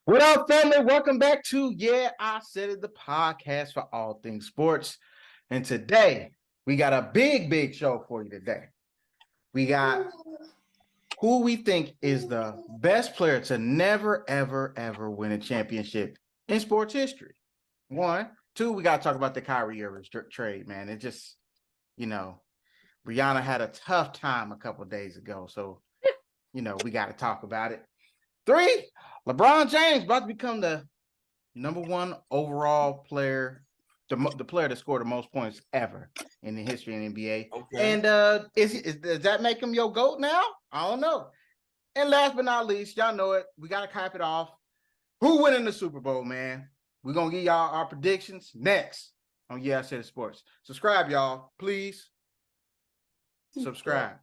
What up, family? Welcome back to I Said It, the podcast for all things sports. And today, we got a big show for you today. We got who we think is the best player to never, ever win a championship in sports history. One. Two, we got to talk about the Kyrie trade, man. It just, Brianna had a tough time a couple of days ago. So, we got to talk about it. Three, LeBron James about to become the number one overall player, the player that scored the most points ever in the history of the NBA. Okay. And does that make him your GOAT now? I don't know. And last but not least, y'all know it. We got to cap it off. Who winning the Super Bowl, man? We're going to give y'all our predictions next on I Said It Sports. Subscribe, y'all. Please subscribe.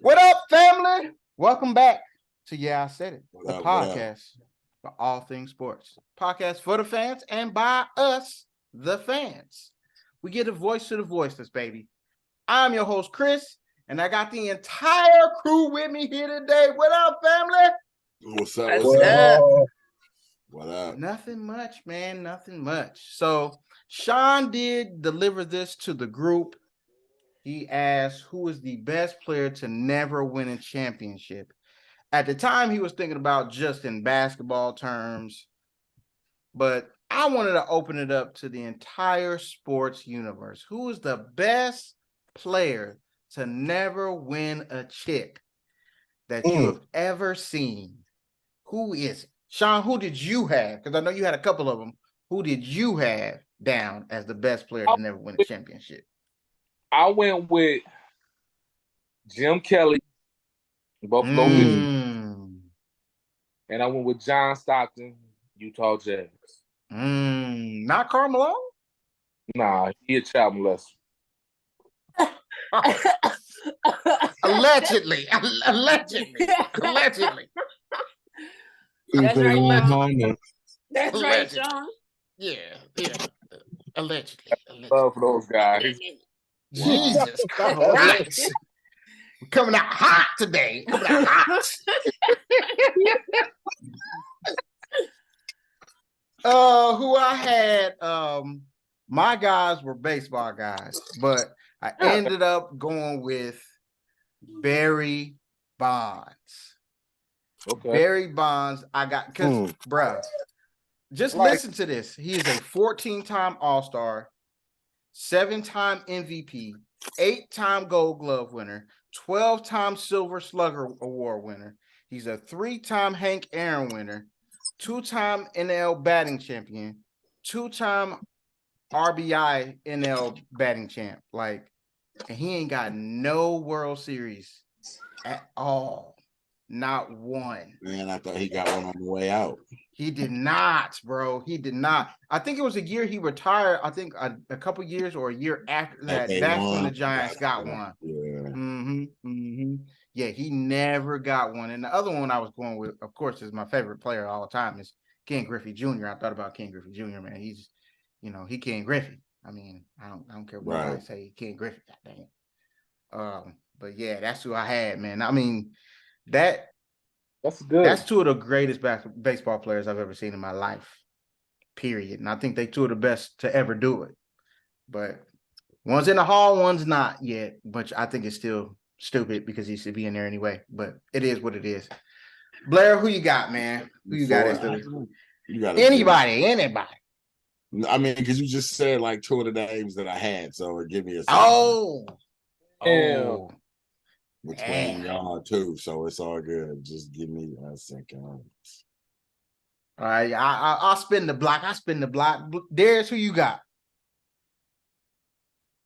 What up, family? Welcome back to I Said It, the podcast for all things sports. Podcast for the fans and by us, the fans. We get a voice to the voiceless, baby. I'm your host, Chris, and I got the entire crew with me here today. What up, family? What's up? What up? Nothing much, man. Nothing much. So Sean did deliver this to the group. He asked who is the best player to never win a championship. At the time, he was thinking about just in basketball terms, but I wanted to open it up to the entire sports universe. Who is the best player to never win a chip that you have ever seen? Who is it? Sean, who did you have? Because I know you had a couple of them. Who did you have down as the best player to never win a championship? I went with Jim Kelly, Buffalo Bills, and I went with John Stockton, Utah Jazz. Not Karl Malone? Nah, he a child molester. Allegedly. That's right, Sean. That's right, Sean. Yeah. Allegedly. Love for those guys. Jesus Christ. Coming out hot today. Who I had, my guys were baseball guys, but I ended up going with Barry Bonds. Okay. Barry Bonds, I got, because, bruh, just listen to this. He is a 14-time All-Star, 7-time MVP, 8-time Gold Glove winner, 12-time Silver Slugger Award winner. He's a 3-time Hank Aaron winner, 2-time NL batting champion, 2-time RBI NL batting champ. Like, and he ain't got no World Series at all. Not one. Man, I thought he got one on the way out. He did not, bro. He did not. I think it was a year he retired. I think a couple years or a year after that. That's when the Giants got one. Yeah. Yeah, he never got one. And the other one I was going with, of course, is my favorite player of all time is Ken Griffey Jr. I thought about Ken Griffey Jr., man. He's, he Ken Griffey. I mean, I don't care what I say, Ken Griffey, goddamn. But yeah, that's who I had, man. I mean, that's good. That's two of the greatest baseball players I've ever seen in my life, period. And I think they two of the best to ever do it. But one's in the hall, one's not yet. But I think it's still stupid because he should be in there anyway. But it is what it is. Blair, who you got, man? Who you got? You got anybody. I mean, because you just said like two of the names that I had, so give me a second. Oh. Between y'all too, so it's all good. Just give me a second. All right, I'll spin the block. Darius, who you got?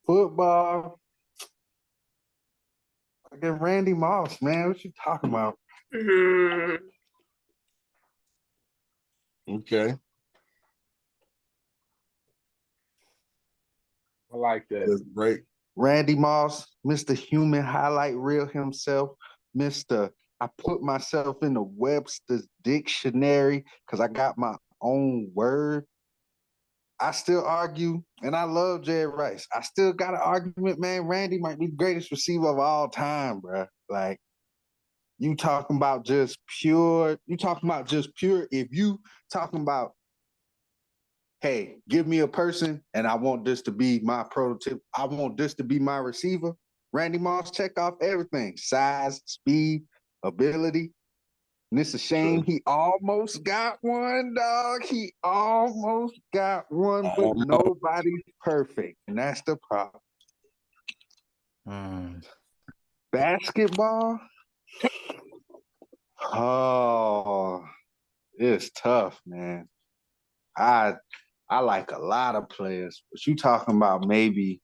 Football. I get Randy Moss, man. What you talking about? Okay. I like that. That's great. Randy Moss, Mr. Human Highlight Reel himself, Mr. I put myself in the Webster's dictionary because I got my own word. I still argue, and I love Jerry Rice. I still got an argument, man. Randy might be the greatest receiver of all time, bro. Like, you talking about just pure, if you talking about, hey, give me a person and I want this to be my prototype, I want this to be my receiver. Randy Moss check off everything: size, speed, ability. And it's a shame he almost got one, dog. He almost got one, but nobody's perfect. And that's the problem. Basketball? Oh, it's tough, man. I like a lot of players, but you talking about maybe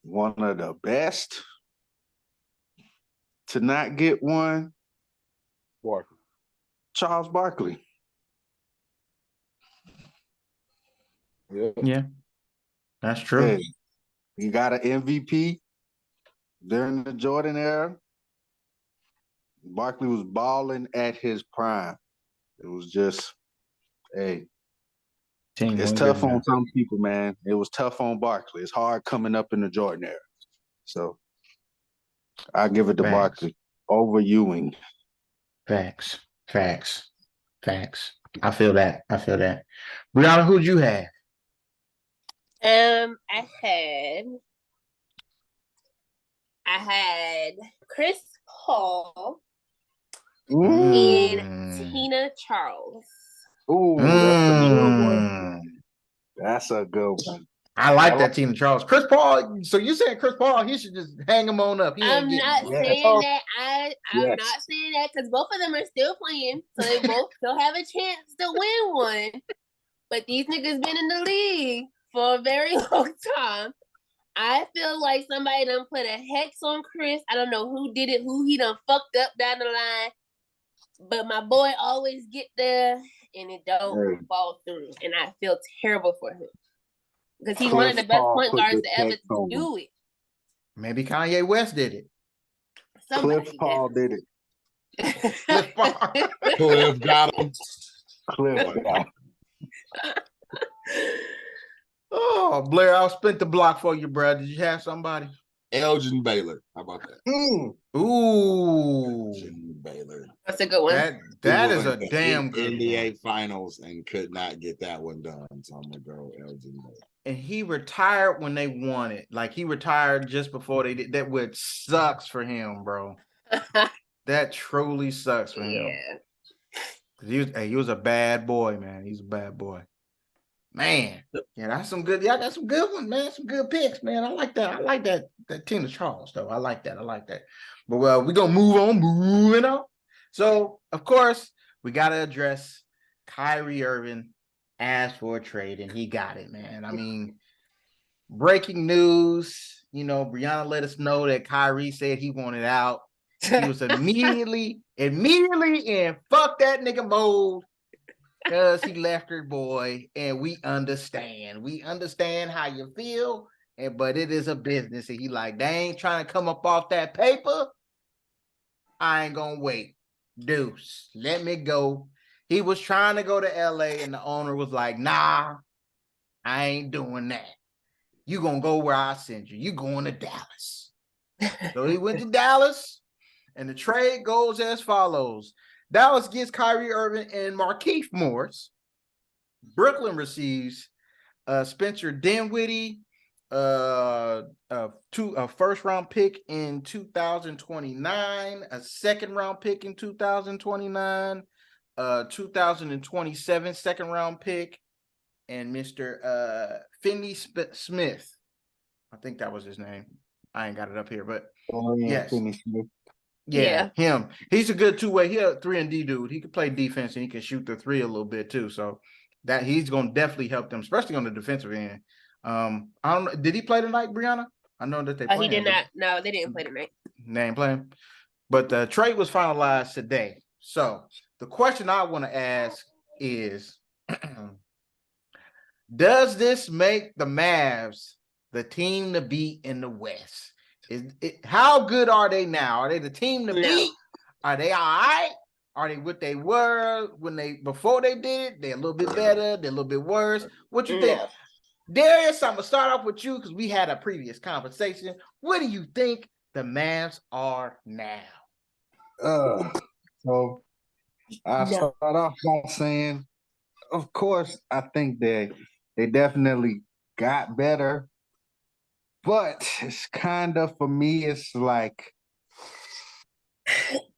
one of the best to not get one? Barkley. Charles Barkley. Yeah, that's true. Hey, he got an MVP during the Jordan era. Barkley was balling at his prime. It was just, hey, it's tough on some people, man. It was tough on Barkley. It's hard coming up in the Jordan era. So I give it to Barkley over Ewing. Facts. I feel that. Brianna, who'd you have? I had Chris Paul and Tina Charles. Ooh, that's a good one. That's a good one. I like that Tina Charles. Chris Paul, so you saying Chris Paul, he should just hang him on up. I'm not saying that. I'm not saying that because both of them are still playing, so they both still have a chance to win one. But these niggas been in the league for a very long time. I feel like somebody done put a hex on Chris. I don't know who did it, who he done fucked up down the line. But my boy always get there and it don't fall through. And I feel terrible for him. Because he's one of the best point guards to ever do it. Maybe Kanye West did it. Cliff Paul did it. Cliff Paul. Cliff got him. Cliff got him. Oh, Blair, I'll split the block for you, bro. Did you have somebody? Elgin Baylor. How about that? Ooh. Elgin Baylor. That's a good one. That is a damn good NBA Finals and could not get that one done. So I'm going to go Elgin Baylor. And he retired when they won it. Like, he retired just before they did. That which sucks for him, bro. That truly sucks for him. Yeah. He was a bad boy, man. He's a bad boy. Man, yeah, that's some good. Y'all got some good ones, man. Some good picks, man. I like that Tina Charles, though. I like that. But well, we're gonna moving on. So, of course, we gotta address Kyrie Irving asked for a trade, and he got it, man. I mean, breaking news. You know, Brianna let us know that Kyrie said he wanted out. He was immediately in fuck that nigga mode. Because he left her boy, and we understand. We understand how you feel, but it is a business. And he like, they ain't trying to come up off that paper. I ain't gonna wait. Deuce, let me go. He was trying to go to LA, and the owner was like, nah, I ain't doing that. You gonna go where I send you. You going to Dallas. So he went to Dallas, and the trade goes as follows. Dallas gets Kyrie Irving and Markieff Morris. Brooklyn receives Spencer Dinwiddie, a first-round pick in 2029, a second-round pick in 2029, 2027 second-round pick, and Mr. Finney Smith. I think that was his name. I ain't got it up here, but yes. Finney Smith. Yeah, him. He's a good two-way. He's a 3-and-D dude. He can play defense and he can shoot the three a little bit too. So that he's gonna definitely help them, especially on the defensive end. I don't know. Did he play tonight, Brianna? I know that they. He did not. No, they didn't play tonight. They ain't playing. But the trade was finalized today. So the question I want to ask is, does this make the Mavs the team to beat in the West? How good are they now? Are they the team to beat? Are they all right? Are they what they were before they did it? They're a little bit better. They're a little bit worse. What you think? Darius, I'm gonna start off with you because we had a previous conversation. What do you think the Mavs are now? So I start off by saying, of course, I think they definitely got better, but it's kind of, for me, it's like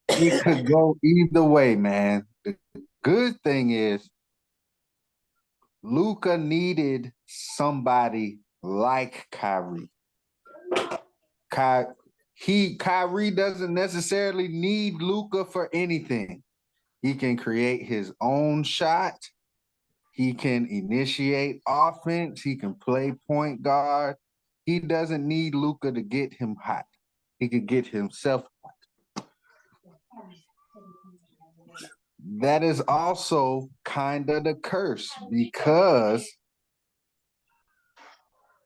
it could go either way, man. The good thing is Luka needed somebody like Kyrie. Kyrie doesn't necessarily need Luka for anything. He can create his own shot. He can initiate offense. He can play point guard. He doesn't need Luka to get him hot. He could get himself hot. That is also kind of the curse because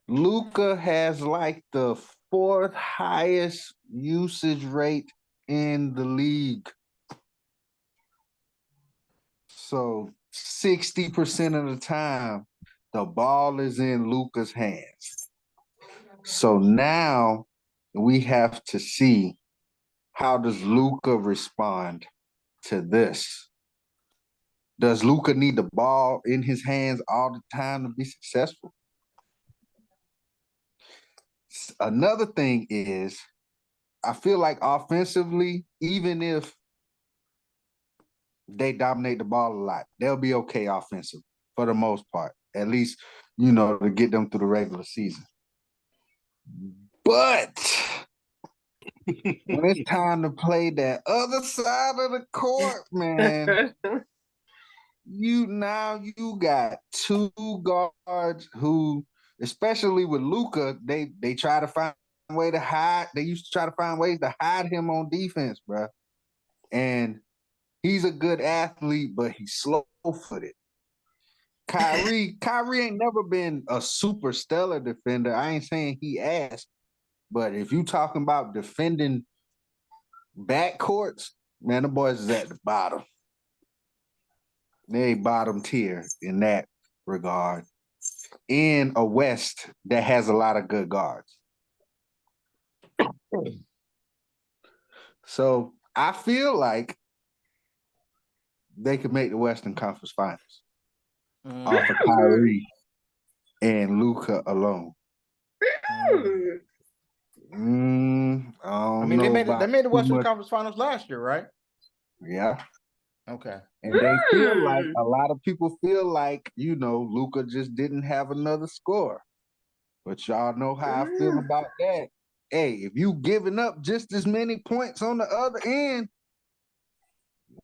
Luka has like the 4th highest usage rate in the league. So 60% of the time, the ball is in Luka's hands. So now we have to see, how does Luka respond to this? Does Luka need the ball in his hands all the time to be successful? Another thing is, I feel like offensively, even if they dominate the ball a lot, they'll be okay offensively for the most part, at least, to get them through the regular season. But when it's time to play that other side of the court, man, you got 2 guards who, especially with Luka, they try to find a way to hide. They used to try to find ways to hide him on defense, bro. And he's a good athlete, but he's slow-footed. Kyrie ain't never been a super stellar defender. I ain't saying he asked, but if you talking about defending backcourts, man, the boys is at the bottom. They bottom tier in that regard. In a West that has a lot of good guards. So I feel like they could make the Western Conference Finals off of Kyrie and Luka alone. They made the Western Conference Finals last year, right? Yeah. Okay. And they feel like, a lot of people feel like, Luka just didn't have another score. But y'all know how I feel about that. Hey, if you giving up just as many points on the other end,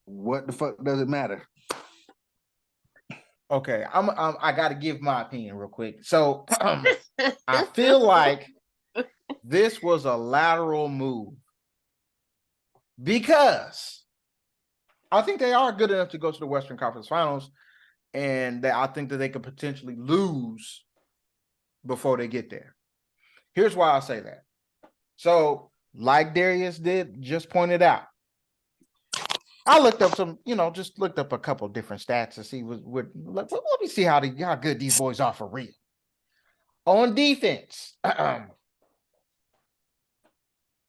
what the fuck does it matter? Okay, I got to give my opinion real quick. So I feel like this was a lateral move because I think they are good enough to go to the Western Conference Finals, and I think that they could potentially lose before they get there. Here's why I say that. So, like Darius just pointed out, I looked up looked up a couple different stats to see let me see how good these boys are for real. On defense, and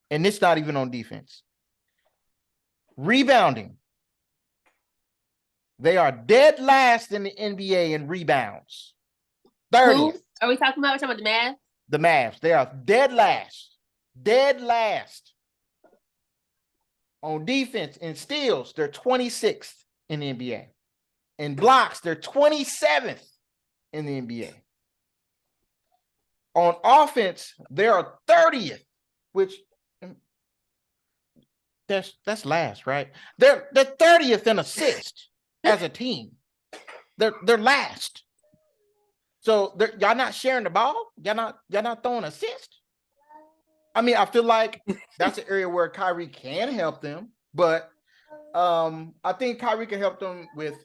it's not even on defense. Rebounding. They are dead last in the NBA in rebounds. 30th. Who are we talking about? We're talking about the Mavs? The Mavs. They are dead last. Dead last. On defense, in steals, they're 26th in the NBA. In blocks, they're 27th in the NBA. On offense, they are 30th, which that's last, right? They're 30th in assists as a team. They're last. So y'all not sharing the ball? Y'all not throwing assists? I mean, I feel like that's an area where Kyrie can help them, but I think Kyrie can help them with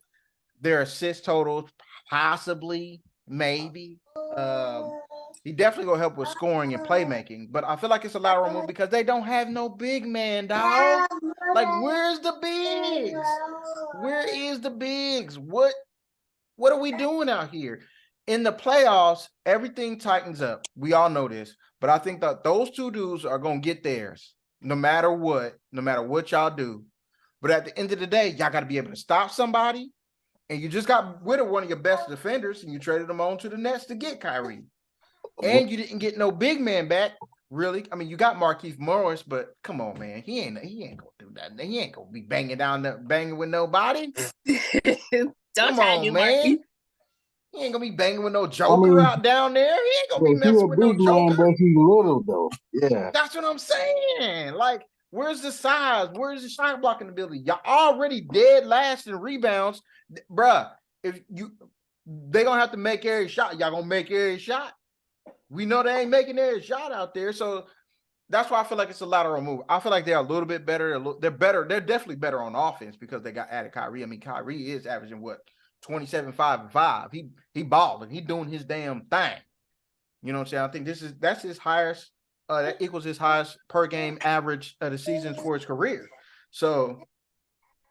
their assist totals, possibly, maybe. He definitely gonna help with scoring and playmaking, but I feel like it's a lateral move because they don't have no big man, dog. Like, where's the bigs? Where is the bigs? What are we doing out here? In the playoffs, everything tightens up. We all know this, but I think that those two dudes are gonna get theirs, no matter what y'all do. But at the end of the day, y'all got to be able to stop somebody, and you just got rid of one of your best defenders, and you traded them on to the Nets to get Kyrie. And you didn't get no big man back, really. I mean, you got Markieff Morris, but come on, man, he ain't gonna do that. He ain't gonna be banging with nobody. Don't come try on, to do man. Marky. He ain't gonna be banging with no Joker out down there. He ain't gonna be He messing a with no big man, Joker. but he's little though. Yeah. That's what I'm saying. Like, where's the size? Where's the shot blocking ability? Y'all already dead last in rebounds, bruh. If they gonna have to make every shot. Y'all gonna make every shot. We know they ain't making every shot out there, so that's why I feel like it's a lateral move. I feel like they're a little bit better. They're better. They're definitely better on offense because they got added Kyrie. I mean, Kyrie is averaging what 27, 5, and 5. He balling. He doing his damn thing. You know what I'm saying? I think that's his highest. That equals his highest per game average of the seasons for his career. So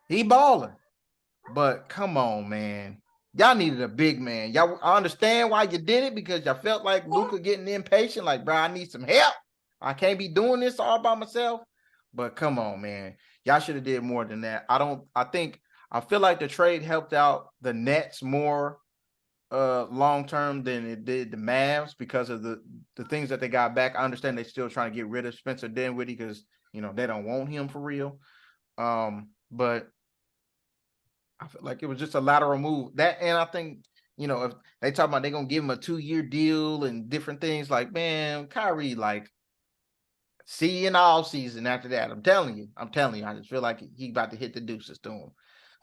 he balling. But come on, man. Y'all needed a big man. Y'all, I understand why you did it because y'all felt like Luka getting impatient. Like, bro, I need some help. I can't be doing this all by myself. But come on, man. Y'all should have did more than that. I feel like the trade helped out the Nets more long term than it did the Mavs because of the things that they got back. I understand they're still trying to get rid of Spencer Dinwiddie because they don't want him for real. But I feel like it was just a lateral move. And I think, if they talk about they're gonna give him a 2-year deal and different things, like, man, Kyrie, like, see you in the all season after that. I'm telling you, I just feel like he about to hit the deuces to him.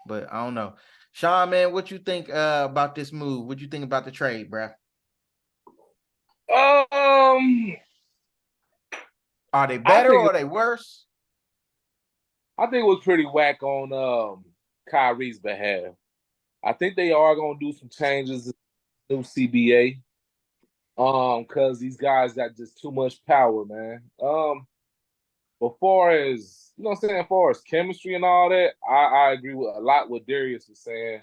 But I don't know. Sean, man, what you think about this move? What you think about the trade, bruh? Are they better or are they worse? I think it was pretty whack on Kyrie's behalf. I think they are going to do some changes in the new CBA. Because these guys got just too much power, man. As far as as far as chemistry and all that, I agree with a lot what Darius was saying.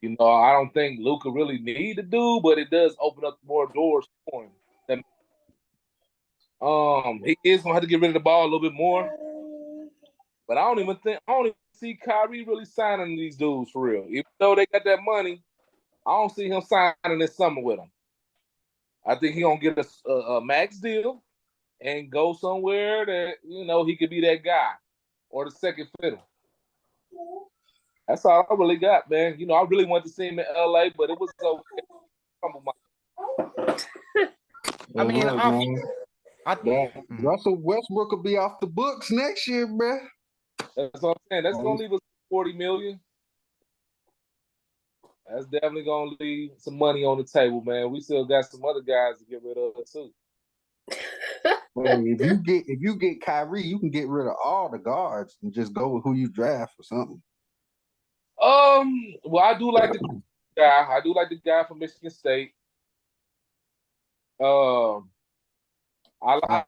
I don't think Luka really need to do, but it does open up more doors for him. He is gonna have to get rid of the ball a little bit more. But I don't even see Kyrie really signing these dudes for real. Even though they got that money, I don't see him signing this summer with them. I think he's gonna get a max deal and go somewhere that he could be that guy or the second fiddle. That's all I really got, man. I really wanted to see him in LA, but it was okay. I mean, Russell Westbrook will be off the books next year, bro. That's what I'm saying. That's gonna leave us $40 million. That's definitely gonna leave some money on the table, man. We still got some other guys to get rid of too. Well, if you get Kyrie, you can get rid of all the guards and just go with who you draft or something. Well, I do like the guy. I do like the guy from Michigan State. I like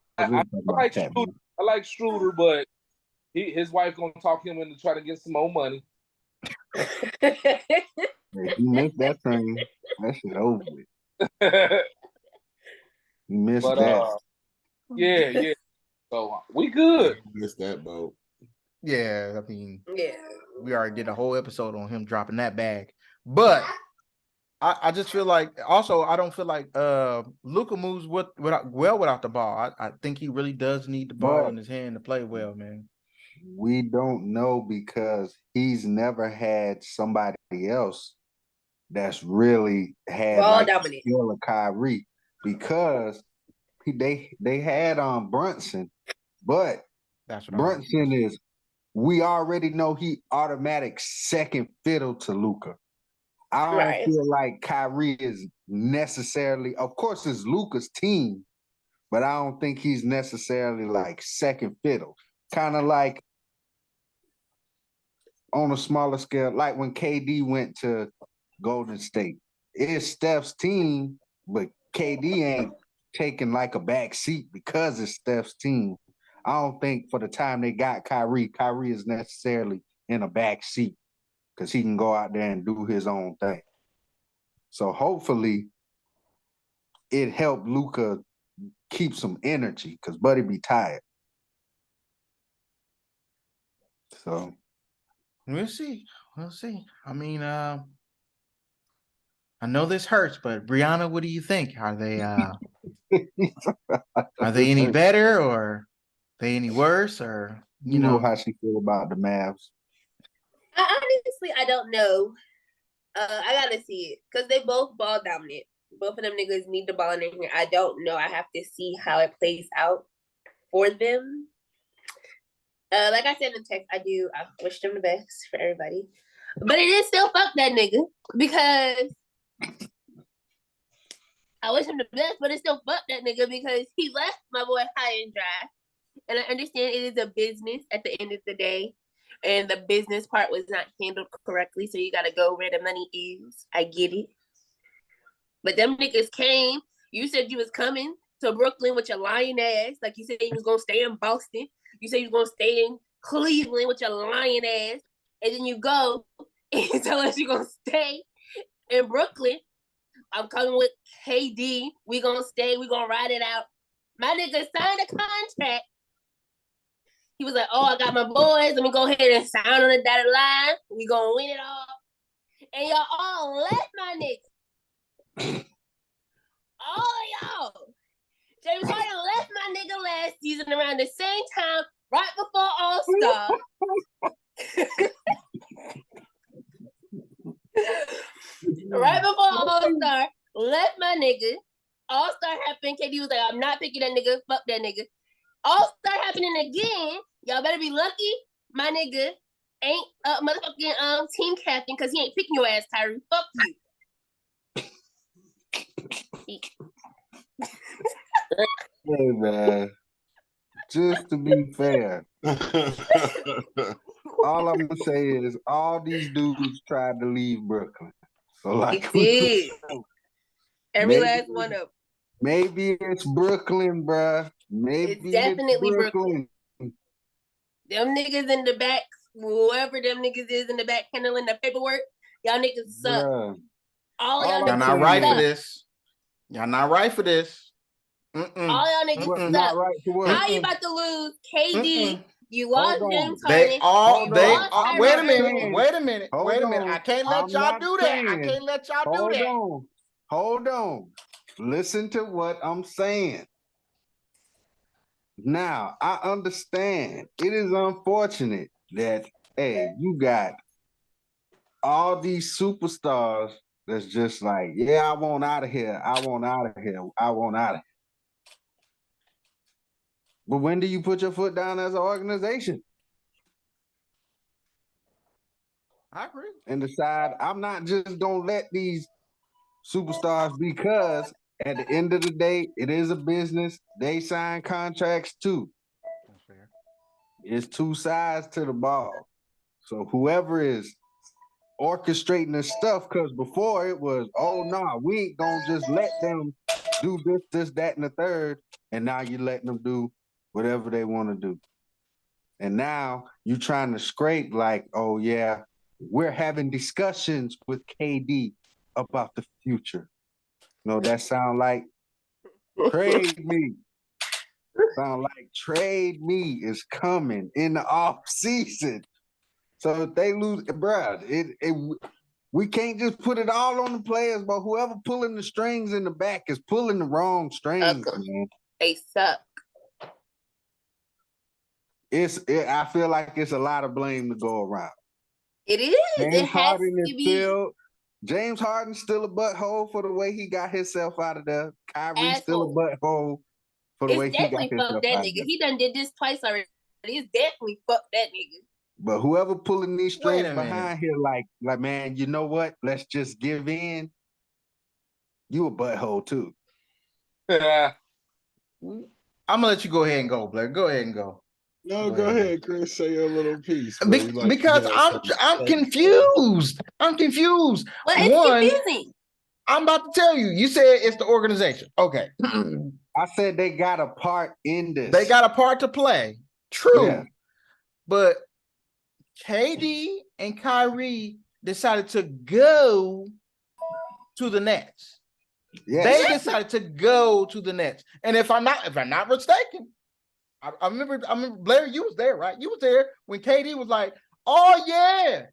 Schroeder. I like Schroeder, but his wife gonna talk him into trying to get some more money. You missed that train. That shit over with. You missed that. Yeah. So we good. Missed that boat. Yeah, I mean, we already did a whole episode on him dropping that bag. But I just feel like, also, I don't feel like Luka moves without the ball. I think he really does need the ball in his hand to play well, man. We don't know because he's never had somebody else that's really had the skill of Kyrie, because they had Brunson, but Brunson is, we already know he automatic second fiddle to Luka. I don't feel like Kyrie is necessarily, of course it's Luka's team, but I don't think he's necessarily like second fiddle. Kind of like on a smaller scale, like when KD went to Golden State. It's Steph's team, but KD ain't taking like a back seat because it's Steph's team. I don't think for the time they got Kyrie is necessarily in a back seat because he can go out there and do his own thing. So hopefully it helped Luka keep some energy because Buddy be tired. So we'll see. We'll see. I mean, I know this hurts, but Brianna, what do you think? Are they any better or are they any worse? Or you know how she feel about the Mavs? I don't know. I gotta see it because they both ball dominant. Both of them niggas need the ball in here. I don't know. I have to see how it plays out for them. Like I said in text, I wish them the best for everybody. But it is still fuck that nigga because I wish him the best, but it's still fuck that nigga because he left my boy high and dry. And I understand it is a business at the end of the day. And the business part was not handled correctly. So you got to go where the money is. I get it. But them niggas came. You said you was coming to Brooklyn with your lying ass. Like you said you was going to stay in Boston. You said you was going to stay in Cleveland with your lying ass. And then you go and tell us you're going to stay in Brooklyn. I'm coming with KD. We going to stay. We going to ride it out. My nigga signed a contract. He was like, oh, I got my boys. Let me go ahead and sign on the dotted line. We gonna win it all. And y'all all left my nigga. All of y'all. James Harden left my nigga last season around the same time, right before All-Star. Right before All-Star, left my nigga. All-Star happened. KD was like, I'm not picking that nigga. Fuck that nigga. All-Star happening again. Y'all better be lucky my nigga ain't motherfucking team captain because he ain't picking your ass, Kyrie. Fuck you. Hey, man. Just to be fair, all I'm going to say is all these dudes tried to leave Brooklyn. So, like, did. Every last one of them. Maybe it's Brooklyn, bruh. Maybe it's definitely Brooklyn. Them niggas in the back, whoever them niggas is in the back handling the paperwork, y'all niggas suck. Bruh. All y'all niggas not right suck. for this. Y'all not right for this. Mm-mm. All y'all niggas suck. Not right for what? How you about to lose KD? You lost James Harden. Wait a minute. I can't let y'all do that. I can't let y'all do that. Hold on. Listen to what I'm saying. Now, I understand. It is unfortunate that, hey, you got all these superstars that's just like, yeah, I want out of here. I want out of here. I want out of here. But when do you put your foot down as an organization? I agree. And decide, I'm not just going to let these superstars because at the end of the day, it is a business. They sign contracts too. That's fair. It's two sides to the ball. So whoever is orchestrating this stuff, because before it was, oh, no, we ain't going to just let them do this, that, and the third. And now you're letting them do whatever they want to do. And now you're trying to scrape like, oh, yeah, we're having discussions with KD about the future. No, that sound like trade me. Sound like trade me is coming in the off season. So if they lose, bruh, we can't just put it all on the players, but whoever pulling the strings in the back is pulling the wrong strings, man. They suck. I feel like it's a lot of blame to go around. It is. It has to be. James Harden's still a butthole for the way he got himself out of there. Kyrie's still a butthole for the way he got himself out of there. He done did this twice already. It's definitely fuck that nigga. But whoever pulling these strings behind here, like, man, you know what? Let's just give in. You a butthole too. I'm gonna let you go ahead and go, Blair. Go ahead and go. No, go ahead, Chris. Say your little piece. Because I'm confused. I'm confused. Well, it's confusing. I'm about to tell you. You said it's the organization. Okay. I said they got a part in this. They got a part to play. True. Yeah. But KD and Kyrie decided to go to the Nets. Yes. They decided to go to the Nets. And if I'm not mistaken, I remember Blair, you was there, right? You was there when KD was like, oh yeah,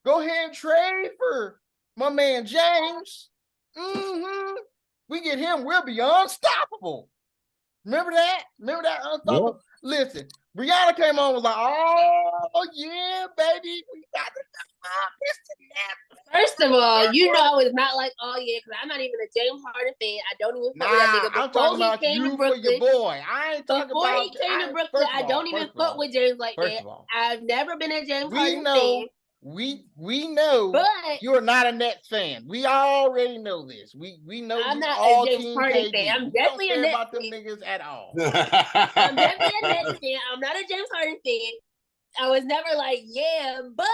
go ahead and trade for my man James. We get him, we'll be unstoppable. Remember that? Unstoppable? Yep. Listen, Brianna came on and was like, oh yeah, baby, we got the First of all, you know it's not like, oh yeah, because I'm not even a James Harden fan. I don't even fuck with that nigga. I'm talking about you for your boy. I ain't talking before about he came to Brooklyn. I don't even fuck with James like that. I've never been a James Harden fan. We know, but you're not a Nets fan. We already know this. We know I'm not all a James Team Harden KD. fan. I'm definitely a Nets about them fan. niggas at all. I'm definitely a Nets fan. I'm not a James Harden fan. I was never like, yeah, but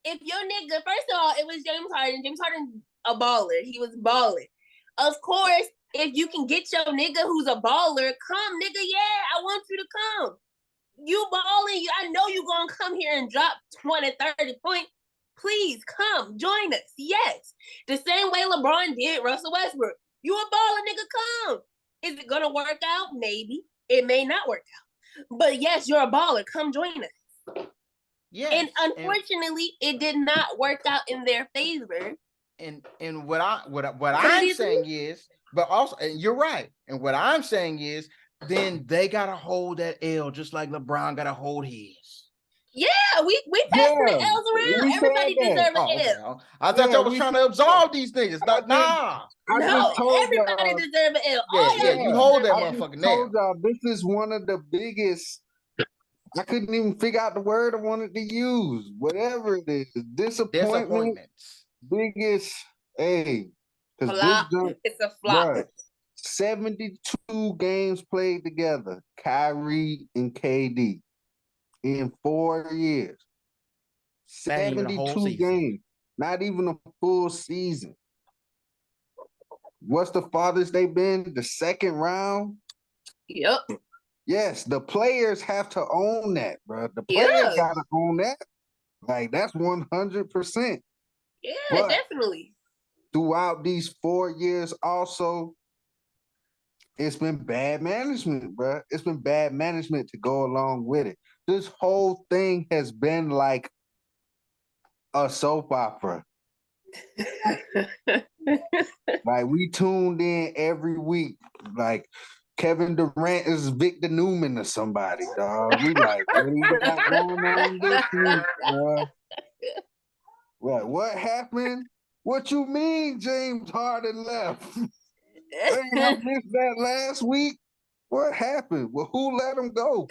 if your nigga, first of all, it was James Harden. James Harden's a baller. He was balling. Of course, if you can get your nigga who's a baller, come, nigga, yeah, I want you to come. You balling, I know you gonna come here and drop 20, 30 points. Please come, join us. Yes. The same way LeBron did Russell Westbrook. You a baller, nigga, come. Is it gonna work out? Maybe. It may not work out. But yes, you're a baller. Come join us. Yeah. And unfortunately, it did not work out in their favor. And what I'm saying is, but also, and you're right. And what I'm saying is, then they gotta hold that L just like LeBron gotta hold his. Yeah, we passing the L's around. Everybody deserves an L. I thought y'all was trying to absolve these niggas. Nah. Everybody deserves an L. Yeah, you hold that motherfucking nail. I told y'all this is one of the biggest. I couldn't even figure out the word I wanted to use. Whatever it is, disappointments. Biggest, because it's a flop. Bruh, 72 games played together, Kyrie and KD, in 4 years. 72 games, not even a full season. What's the farthest they've been? The second round? Yep. Yes, the players have to own that, bro. The players got to own that. Like, that's 100%. Yeah, but definitely. Throughout these 4 years also, it's been bad management, bro. It's been bad management to go along with it. This whole thing has been like a soap opera. Like, we tuned in every week. Like, Kevin Durant is Victor Newman or somebody, dog. We like, what do you got going on this week, bro? What happened? What you mean James Harden left? I missed that last week. What happened? Well, who let him go?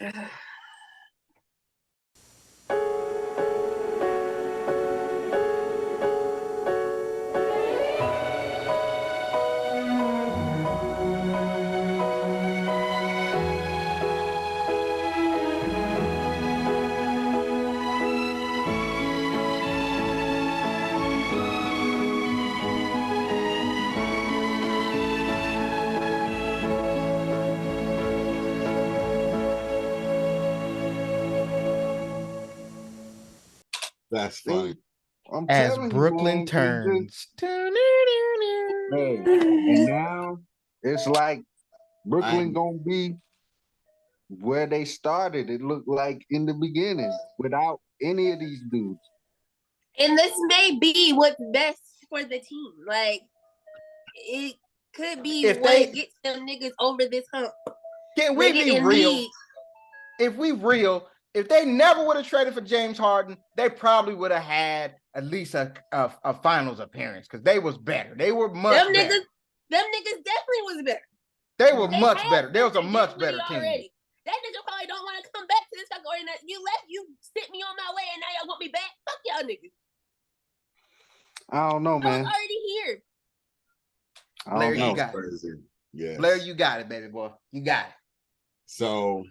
That's funny. I'm As telling Brooklyn you, man, turns. And now it's like Brooklyn gonna be where they started. It looked like in the beginning without any of these dudes. And this may be what's best for the team. Like, it could be gets them niggas over this hump. Can we be real? If they never would have traded for James Harden, they probably would have had at least a finals appearance because they was better. They were much better. Them niggas definitely was better. They were much better. There was a much better team. Already. That nigga probably don't want to come back to this fucking organization. You left, you sent me on my way, and now y'all want me back? Fuck y'all niggas. I don't know, man. I was already here. Blair, you got it. Yes. Blair, you got it, baby boy. You got it. So,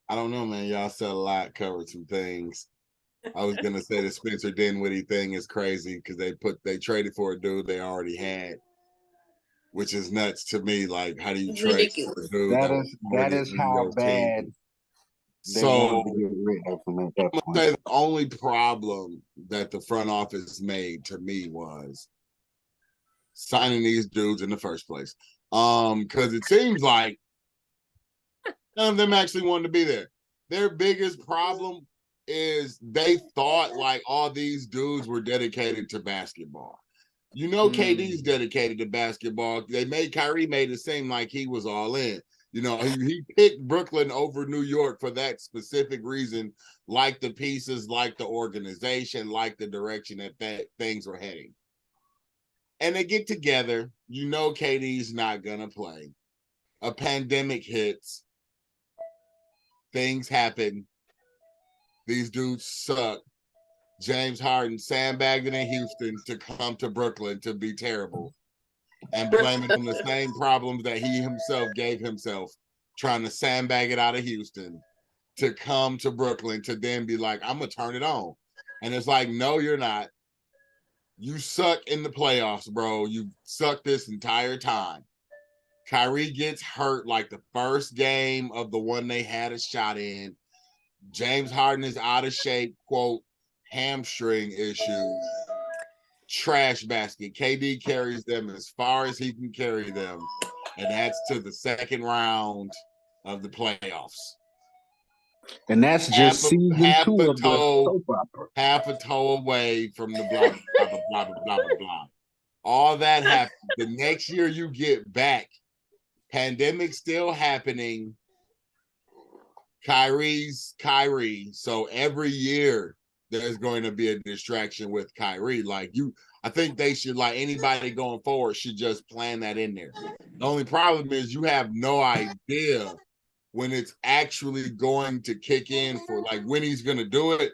I don't know, man. Y'all said a lot, covered some things. I was gonna say the Spencer Dinwiddie thing is crazy because they traded for a dude they already had. which is nuts to me. Like, how do you It's trade ridiculous. a dude That was is already in how your bad team? they wanted So to get rid of him at that I'm point. gonna say the only problem that the front office made to me was signing these dudes in the first place. Because it seems like none of them actually wanted to be there. Their biggest problem is they thought like all these dudes were dedicated to basketball. You know, KD's dedicated to basketball. Kyrie made it seem like he was all in. You know, he picked Brooklyn over New York for that specific reason, like the pieces, like the organization, like the direction that things were heading. And they get together. You know, KD's not gonna play. A pandemic hits. Things happen. These dudes suck. James Harden sandbagged it in Houston to come to Brooklyn to be terrible and blaming on the same problems that he himself gave himself, trying to sandbag it out of Houston to come to Brooklyn to then be like, I'm going to turn it on. And it's like, no, you're not. You suck in the playoffs, bro. You suck this entire time. Kyrie gets hurt like the first game of the one they had a shot in. James Harden is out of shape, quote, hamstring issue. Trash basket. KD carries them as far as he can carry them, and that's to the second round of the playoffs. And that's just season half 2 a of the toe, soap opera. half a toe away from the blah, blah, blah, blah, blah, blah, blah, blah. All that happened. The next year you get back, pandemic still happening. Kyrie's Kyrie. So every year there's going to be a distraction with Kyrie. I think they should, like anybody going forward, should just plan that in there. The only problem is you have no idea when it's actually going to kick in for like when he's going to do it.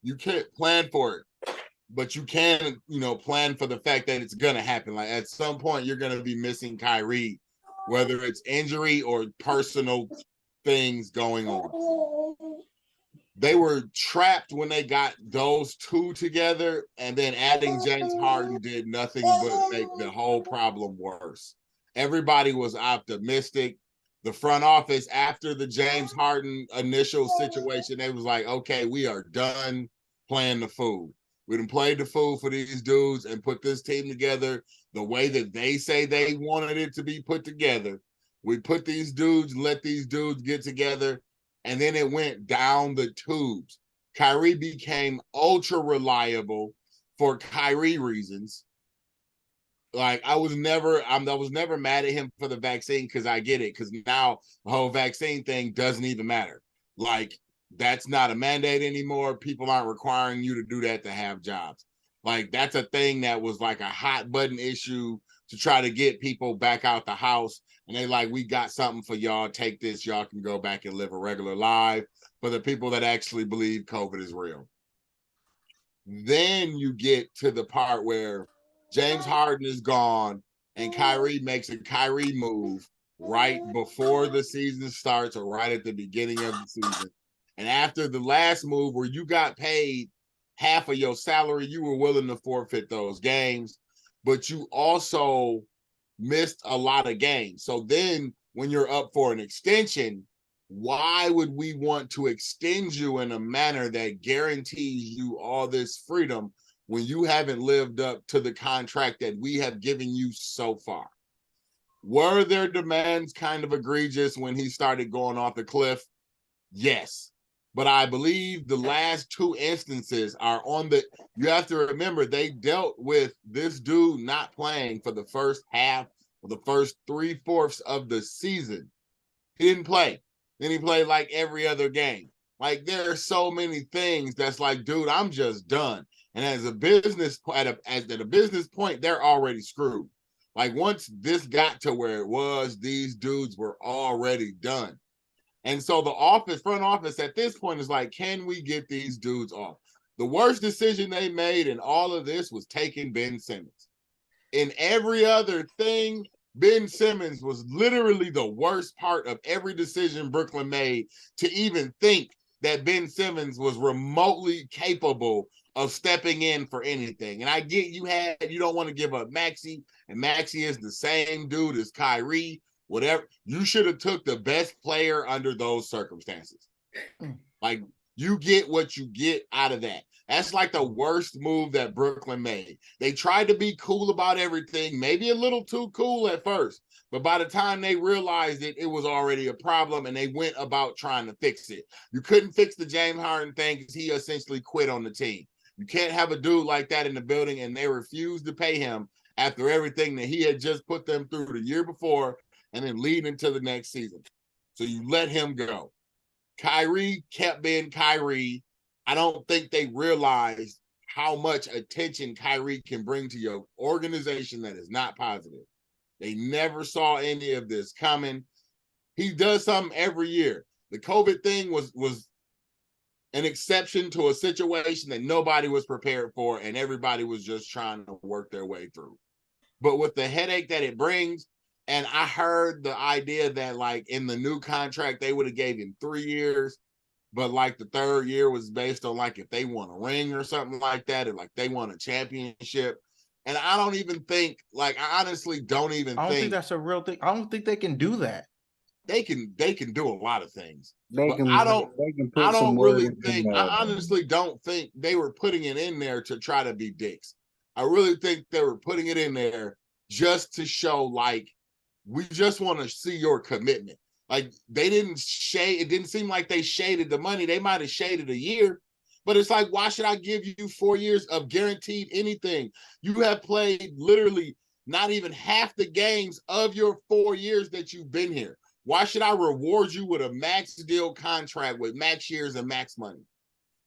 You can't plan for it, but you can, plan for the fact that it's going to happen. Like at some point you're going to be missing Kyrie, whether it's injury or personal things going on. They were trapped when they got those two together, and then adding James Harden did nothing but make the whole problem worse. Everybody was optimistic. The front office, after the James Harden initial situation, they was like, okay, we are done playing the fool. We done played the fool for these dudes and put this team together the way that they say they wanted it to be put together. We put these dudes, let these dudes get together, and then it went down the tubes. Kyrie became ultra reliable for Kyrie reasons. Like I was never mad at him for the vaccine because I get it, because now the whole vaccine thing doesn't even matter. Like that's not a mandate anymore. People aren't requiring you to do that to have jobs. Like that's a thing that was like a hot button issue to try to get people back out the house. And they like, we got something for y'all. Take this. Y'all can go back and live a regular life. For the people that actually believe COVID is real. Then you get to the part where James Harden is gone and Kyrie makes a Kyrie move right before the season starts or right at the beginning of the season. And after the last move where you got paid half of your salary, you were willing to forfeit those games, but you also missed a lot of games. So then when you're up for an extension, why would we want to extend you in a manner that guarantees you all this freedom when you haven't lived up to the contract that we have given you so far? Were their demands kind of egregious when he started going off the cliff? Yes. But I believe the last two instances are you have to remember, they dealt with this dude not playing for the first half or the first 3/4 of the season. He didn't play. Then he played like every other game. Like there are so many things that's like, dude, I'm just done. And as a business, at a business point, they're already screwed. Like once this got to where it was, these dudes were already done. And so the front office at this point is like, can we get these dudes off? The worst decision they made in all of this was taking Ben Simmons. In every other thing, Ben Simmons was literally the worst part of every decision Brooklyn made to even think that Ben Simmons was remotely capable of stepping in for anything. And I get you don't want to give up Maxey, and Maxey is the same dude as Kyrie, whatever. You should have took the best player under those circumstances. Like, you get what you get out of that. That's like the worst move that Brooklyn made. They tried to be cool about everything, maybe a little too cool at first, but by the time they realized it, it was already a problem, and they went about trying to fix it. You couldn't fix the James Harden thing because he essentially quit on the team. You can't have a dude like that in the building, and they refused to pay him after everything that he had just put them through the year before and then leading into the next season. So you let him go. Kyrie kept being Kyrie. I don't think they realized how much attention Kyrie can bring to your organization that is not positive. They never saw any of this coming. He does something every year. The COVID thing was an exception to a situation that nobody was prepared for, and everybody was just trying to work their way through. But with the headache that it brings, and I heard the idea that, like, in the new contract, they would have gave him 3 years, but like the third year was based on like if they won a ring or something like that, or like they won a championship. And I don't even think, like, I honestly don't even I don't think think that's a real thing. I don't think they can do that. they can do a lot of things. They But can. I don't put some really word think, in I honestly don't think they were putting it in there to try to be dicks. I really think they were putting it in there just to show, like, we just want to see your commitment. Like, they didn't shade, it didn't seem like they shaded the money. They might have shaded a year, but it's like, why should I give you 4 years of guaranteed anything? You have played literally not even half the games of your 4 years that you've been here. Why should I reward you with a max deal contract with max years and max money?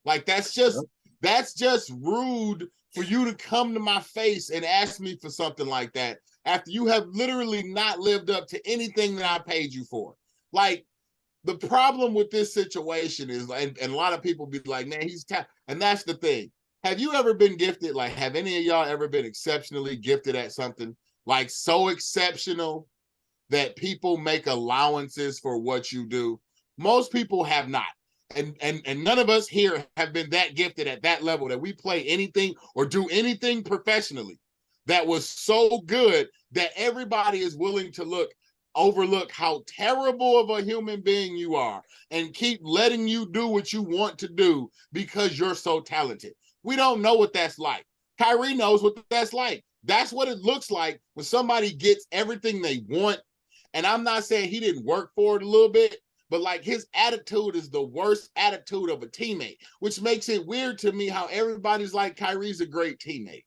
Like, that's just rude for you to come to my face and ask me for something like that after you have literally not lived up to anything that I paid you for. Like, the problem with this situation is, and a lot of people be like, man, he's and that's the thing. Have you ever been gifted? Like, have any of y'all ever been exceptionally gifted at something? Like, so exceptional that people make allowances for what you do? Most people have not. And none of us here have been that gifted at that level that we play anything or do anything professionally that was so good that everybody is willing to overlook how terrible of a human being you are and keep letting you do what you want to do because you're so talented. We don't know what that's like. Kyrie knows what that's like. That's what it looks like when somebody gets everything they want. And I'm not saying he didn't work for it a little bit, but like, his attitude is the worst attitude of a teammate, which makes it weird to me how everybody's like, Kyrie's a great teammate.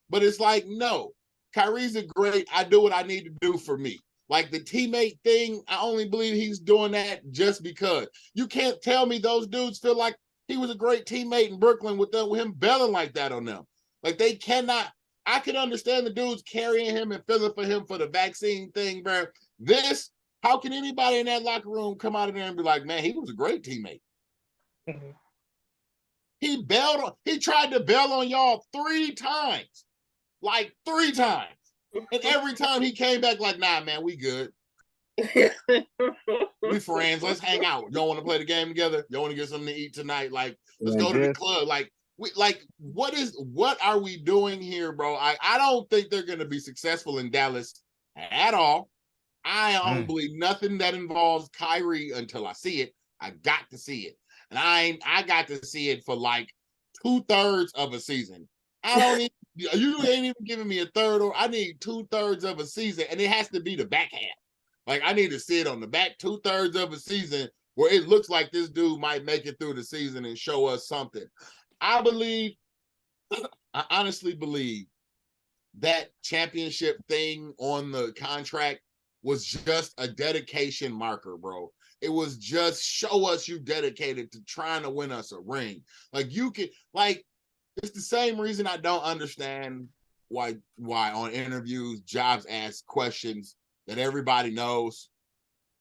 But it's like, no, Kyrie's a great, I do what I need to do for me. Like, the teammate thing, I only believe he's doing that just because. You can't tell me those dudes feel like he was a great teammate in Brooklyn with him belling like that on them. Like, they cannot. I can understand the dudes carrying him and feeling for him for the vaccine thing, bro. How can anybody in that locker room come out of there and be like, man, he was a great teammate? He tried to bail on y'all 3 times. Like, 3 times. And every time he came back like, nah, man, we good. We friends. Let's hang out. Y'all want to play the game together? Y'all want to get something to eat tonight? Like, let's go to the club. Like, what are we doing here, bro? I don't think they're going to be successful in Dallas at all. I don't believe nothing that involves Kyrie until I see it. I got to see it. And I got to see it for like 2/3 of a season. You ain't even giving me a third, or I need 2/3 of a season, and it has to be the back half. Like, I need to see it on the back 2/3 of a season where it looks like this dude might make it through the season and show us something. I honestly believe that championship thing on the contract was just a dedication marker, bro. It was just, show us you dedicated to trying to win us a ring. Like, you can, like, it's the same reason I don't understand why on interviews Jobs asks questions that everybody knows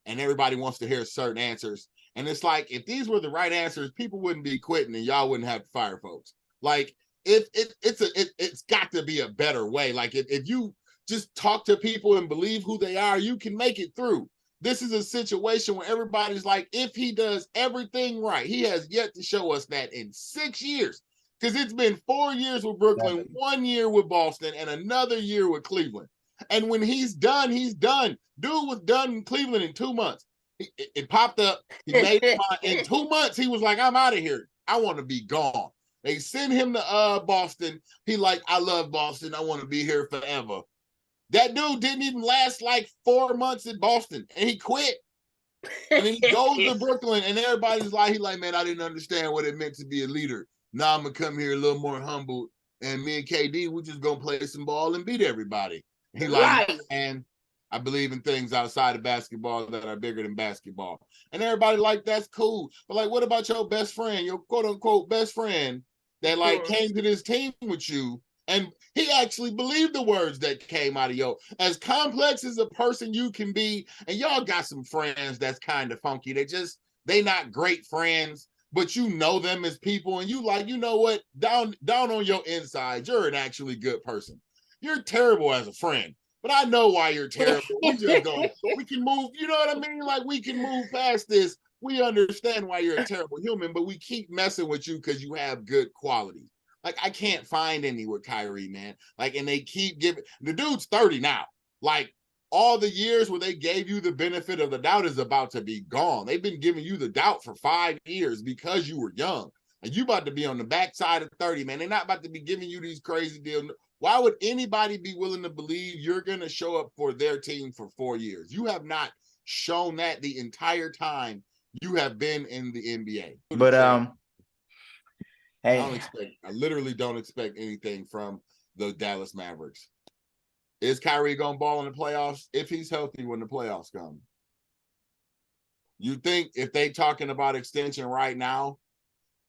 and everybody wants to hear certain answers. And it's like, if these were the right answers, people wouldn't be quitting and y'all wouldn't have to fire folks. Like, it's got to be a better way. Like, if you just talk to people and believe who they are, you can make it through. this is a situation where everybody's like, if he does everything right, he has yet to show us that in 6 years. Because it's been 4 years with Brooklyn, 1 year with Boston, and another year with Cleveland. And when he's done, he's done. Dude was done in Cleveland in 2 months. It popped up. He made it in 2 months. He was like, I'm out of here. I want to be gone. They send him to Boston. He like, I love Boston. I want to be here forever. That dude didn't even last like 4 months in Boston, and he quit. And then he goes to Brooklyn, and everybody's like, man, I didn't understand what it meant to be a leader. Now I'm gonna come here a little more humble, and me and KD, we're just gonna play some ball and beat everybody. He like, and I believe in things outside of basketball that are bigger than basketball. And everybody like, that's cool. But like, what about your best friend, your quote unquote best friend that like came to this team with you? And he actually believed the words that came out of yo. As complex as a person you can be, and y'all got some friends that's kind of funky. They not great friends, but you know them as people, and you like, you know what? Down on your inside, you're an actually good person. You're terrible as a friend, but I know why you're terrible. We can move, you know what I mean? Like, we can move past this. We understand why you're a terrible human, but we keep messing with you because you have good qualities. Like, I can't find any with Kyrie, man. Like, and they keep giving, the dude's 30 now. Like, all the years where they gave you the benefit of the doubt is about to be gone. They've been giving you the doubt for 5 years because you were young. And you about to be on the backside of 30, man. They're not about to be giving you these crazy deals. Why would anybody be willing to believe you're going to show up for their team for 4 years? You have not shown that the entire time you have been in the NBA. But hey, I literally don't expect anything from the Dallas Mavericks. Is Kyrie gonna ball in the playoffs? If he's healthy when the playoffs come. You think if they talking about extension right now,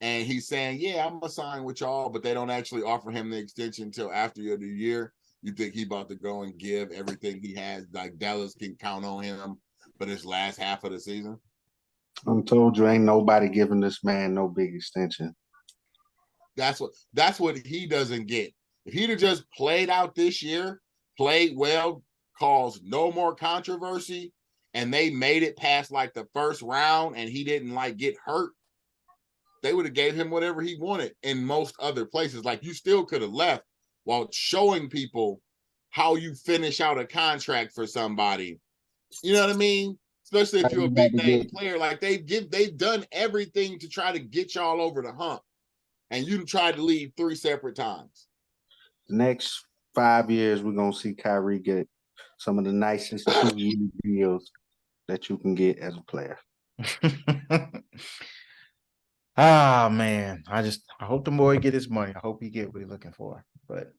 and he's saying, yeah, I'm gonna sign with y'all, but they don't actually offer him the extension until after the year, you think he about to go and give everything he has, like Dallas can count on him for this last half of the season? I'm told you, ain't nobody giving this man no big extension. That's what he doesn't get. If he'd have just played out this year, played well, caused no more controversy, and they made it past like the first round and he didn't like get hurt, they would have gave him whatever he wanted in most other places. Like, you still could have left while showing people how you finish out a contract for somebody. You know what I mean? Especially if you're a big name player. Like, they've done everything to try to get y'all over the hump. And you tried to leave 3 separate times. The next 5 years, we're going to see Kyrie get some of the nicest 2-year deals that you can get as a player. Ah, man. I hope the boy get his money. I hope he get what he's looking for. But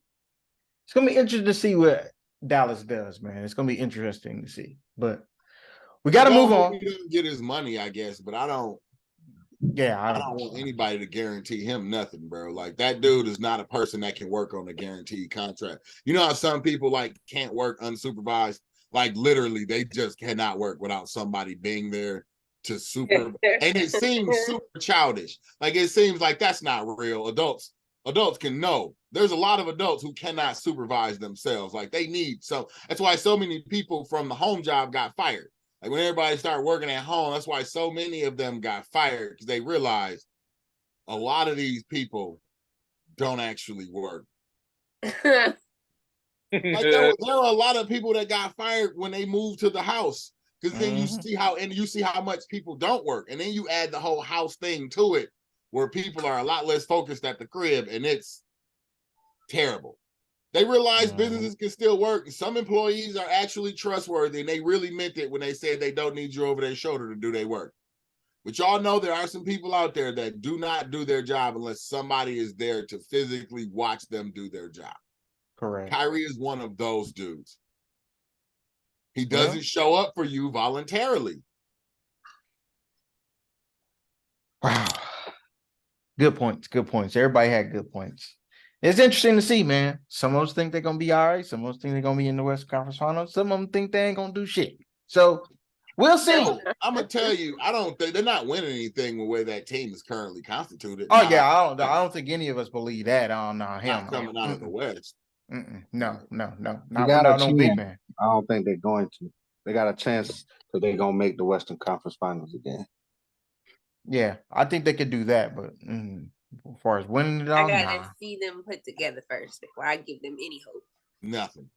it's going to be interesting to see what Dallas does, man. It's going to be interesting to see. But we got to move on. He doesn't get his money, I guess, but I don't want anybody to guarantee him nothing, bro. Like, that dude is not a person that can work on a guaranteed contract. You know how some people like can't work unsupervised? Like, literally, they just cannot work without somebody being there to super. And it seems super childish. Like, it seems like that's not real. Adults can know. There's a lot of adults who cannot supervise themselves. Like, they need some. That's why so many people from the home job got fired. Like, when everybody started working at home, that's why so many of them got fired, because they realized a lot of these people don't actually work. Like, there were a lot of people that got fired when they moved to the house, because then you see how much people don't work, and then you add the whole house thing to it, where people are a lot less focused at the crib, and it's terrible. They realize businesses can still work, and some employees are actually trustworthy, and they really meant it when they said they don't need you over their shoulder to do their work. But y'all know there are some people out there that do not do their job unless somebody is there to physically watch them do their job. Correct. Kyrie is one of those dudes. He doesn't show up for you voluntarily. Wow. Good points. Everybody had good points. It's interesting to see, man. Some of us think they're going to be all right. Some of us think they're going to be in the West Conference Finals. Some of them think they ain't going to do shit. So we'll see. I'm going to tell you, I don't think they're not winning anything the way that team is currently constituted. Oh, yeah. I don't think any of us believe that. Him coming out of the West. No. Not without no big man. I don't think they're going to. They got a chance that they're gonna make the Western Conference Finals again. Yeah, I think they could do that, but as far as winning it all, I gotta see them put together first before I give them any hope. Nothing.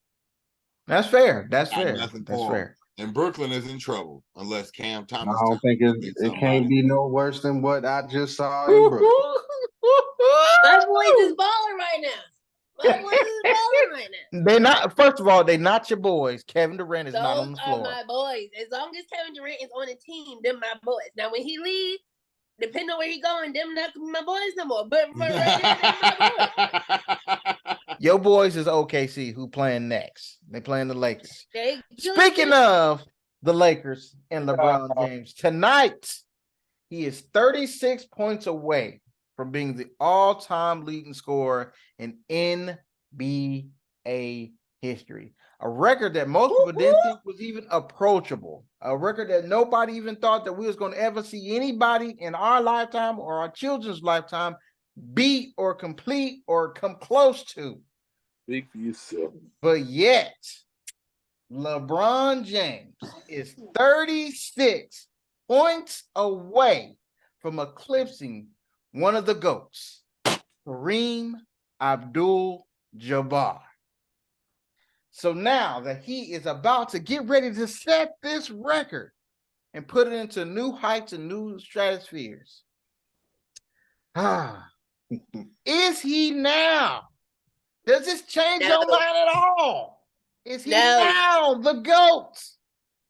That's fair. That's Got fair. nothing That's for 'em. fair. And Brooklyn is in trouble unless Cam I Thomas. don't think it can't be no worse than what I just saw in Brooklyn. My boys is balling right now. My boys is balling right now. They're not. First of all, they're not your boys. Kevin Durant is Those not on the floor. are my boys. As long as Kevin Durant is on the team, them my boys. Now when he leaves, depending on where he going, them not my boys no more. But right now, my boys. Your boys is OKC, who playing next. They playing the Lakers. Speaking of the Lakers and LeBron James, tonight he is 36 points away from being the all-time leading scorer in NBA history. A record that most people didn't think was even approachable. A record that nobody even thought that we was going to ever see anybody in our lifetime or our children's lifetime beat or complete or come close to. Speak for yourself. But yet, LeBron James is 36 points away from eclipsing one of the GOATs, Kareem Abdul-Jabbar. So now that he is about to get ready to set this record and put it into new heights and new stratospheres, is he now? Does this change your mind at all? Is he now the GOAT?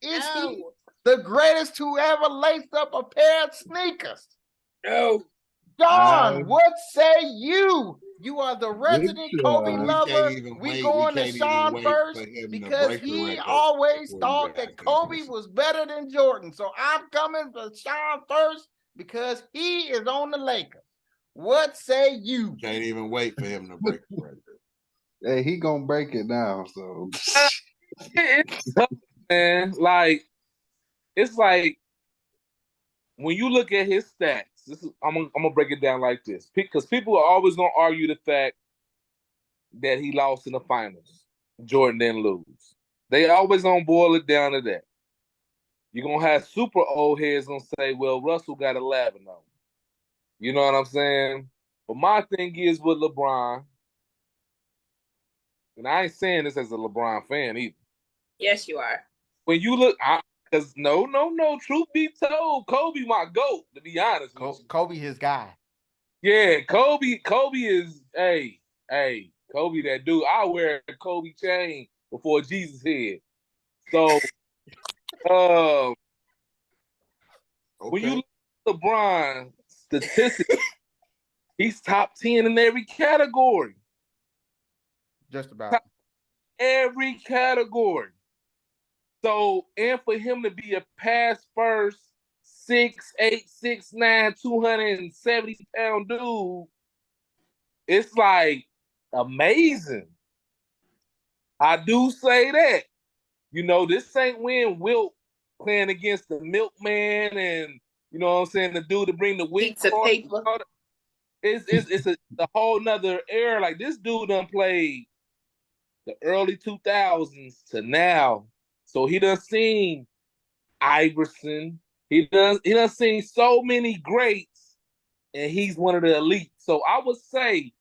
Is he the greatest to ever lace up a pair of sneakers? No. John, what say you? You are the resident Kobe lover. We going to Sean first because he always thought that Kobe was better than Jordan. So I'm coming for Sean first because he is on the Lakers. What say you? Can't even wait for him to break the record. Hey, he gonna break it now. So it's tough, man. Like it's like when you look at his stats. I'm gonna break it down like this because people are always gonna argue the fact that he lost in the finals. Jordan didn't lose. They always gonna boil it down to that. You're gonna have super old heads gonna say, "Well, Russell got 11 of them." You know what I'm saying? But my thing is with LeBron. And I ain't saying this as a LeBron fan either. Yes, you are. When you look, because no. Truth be told, Kobe my GOAT, to be honest with you. Kobe his guy. Yeah, Kobe is, hey, Kobe that dude. I wear a Kobe chain before Jesus' head. So, when you look at LeBron statistics, he's top 10 in every category. Just about. Every category. So, and for him to be a pass first, 6'8", 6'9", 270-pound dude, it's like amazing. I do say that. You know, this ain't when Wilt playing against the milkman and, you know what I'm saying, the dude to bring the pizza paper. It's a whole nother era. Like, this dude done played the early 2000s to now. So he done seen Iverson. He done seen so many greats, and he's one of the elite. So I would say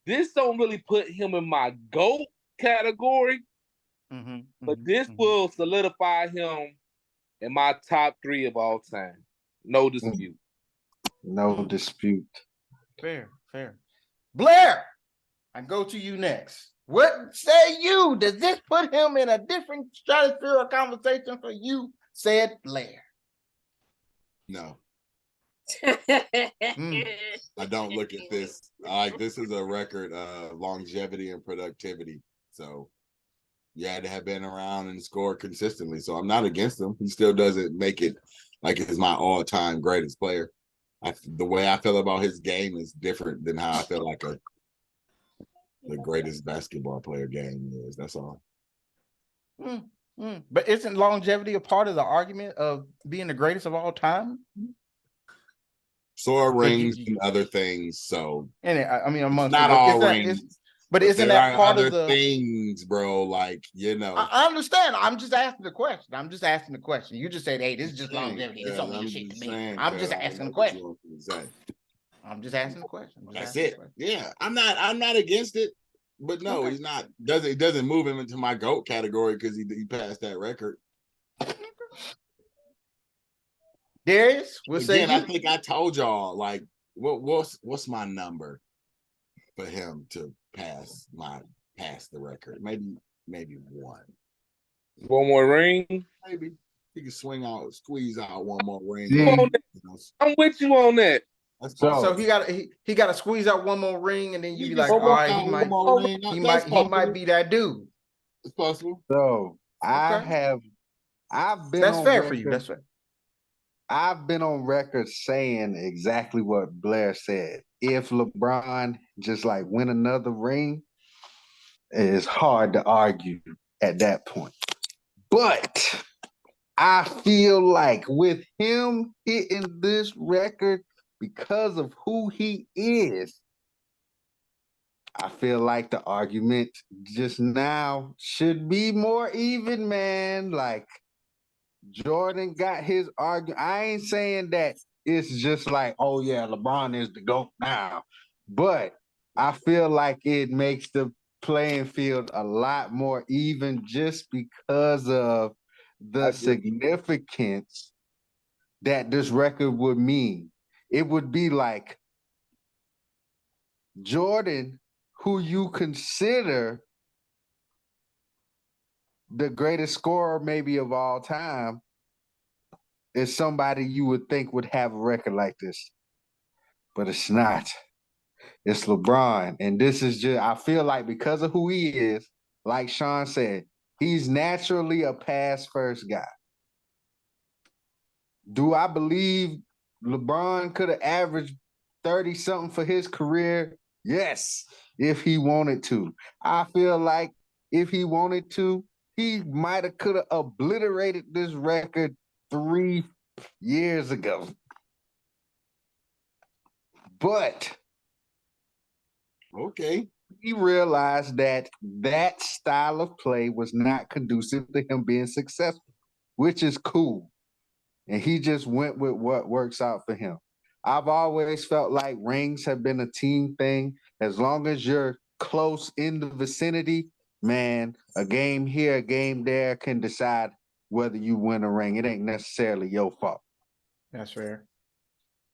this don't really put him in my GOAT category, but this will solidify him in my top 3 of all time. No dispute. No dispute. Fair. Blair, I go to you next. What say you? Does this put him in a different stratosphere of conversation for you? Said Blair. No. I don't look at this. This is a record of longevity and productivity. So you had to have been around and scored consistently. So I'm not against him. He still doesn't make it like it's my all-time greatest player. The way I feel about his game is different than how I feel like the greatest basketball player game is. That's all. But isn't longevity a part of the argument of being the greatest of all time? So are rings and other things. So, and I mean, amongst not all rings. But isn't there that are part other of the things, bro? Like, I understand. I'm just asking the question. You just said, hey, this is just longevity. This don't mean shit to me. I'm just asking the question. I'm just asking the question. That's it. Yeah. I'm not against it. But no, he's not. It doesn't move him into my GOAT category because he passed that record. Darius, I think I told y'all, like, what's my number for him to pass the record? Maybe one. One more ring. Maybe he can squeeze out one more ring. I'm with you on that. So he got to squeeze out one more ring, and then you be like, all right, he might be that dude. It's possible. So I've been. That's fair for you. That's fair. I've been on record saying exactly what Blair said. If LeBron just like win another ring, it's hard to argue at that point. But I feel like with him hitting this record because of who he is, I feel like the argument just now should be more even, man. Like, Jordan got his argument. I ain't saying that it's just like, oh yeah, LeBron is the GOAT now. But I feel like it makes the playing field a lot more even just because of the significance that this record would mean. It would be like Jordan, who you consider the greatest scorer maybe of all time, is somebody you would think would have a record like this. But it's not. It's LeBron. And this is just, I feel like because of who he is, like Sean said, he's naturally a pass first guy. Do I believe LeBron could have averaged 30-something for his career? Yes, if he wanted to. I feel like if he wanted to, he might have could have obliterated this record 3 years ago. But he realized that style of play was not conducive to him being successful, which is cool. And he just went with what works out for him. I've always felt like rings have been a team thing. As long as you're close in the vicinity, man, a game here, a game there can decide whether you win a ring. It ain't necessarily your fault. That's fair.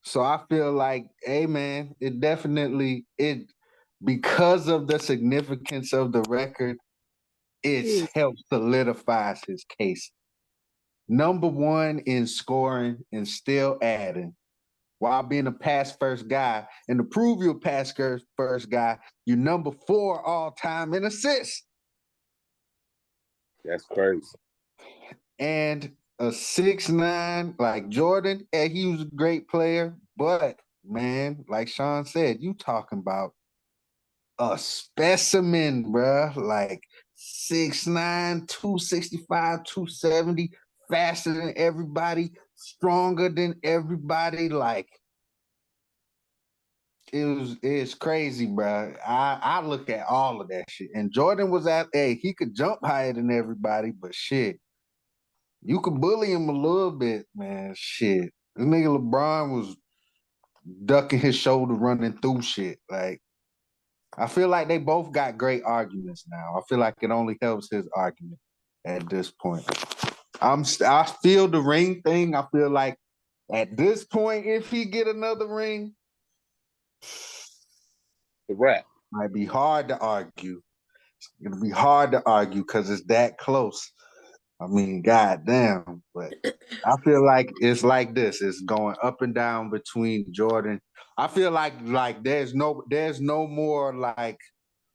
So I feel like, hey, man, because of the significance of the record, it helps solidify his case. Number one in scoring and still adding, while being a pass first guy. And to prove you're a pass first guy, you're number 4 all time in assists. That's crazy. And a 6'9" like Jordan, yeah, he was a great player. But man, like Sean said, you talking about a specimen, bruh. Like 6'9", 265, 270, faster than everybody, stronger than everybody. Like, it's crazy, bro. I look at all of that shit. And Jordan was he could jump higher than everybody, but shit, you could bully him a little bit, man. Shit. This nigga LeBron was ducking his shoulder running through shit. Like, I feel like they both got great arguments now. I feel like it only helps his argument at this point. I feel the ring thing. I feel like at this point, if he get another ring, the rap might be hard to argue. It'll be hard to argue because it's that close. I mean, goddamn. But I feel like it's like this. It's going up and down between Jordan. I feel like there's no more like,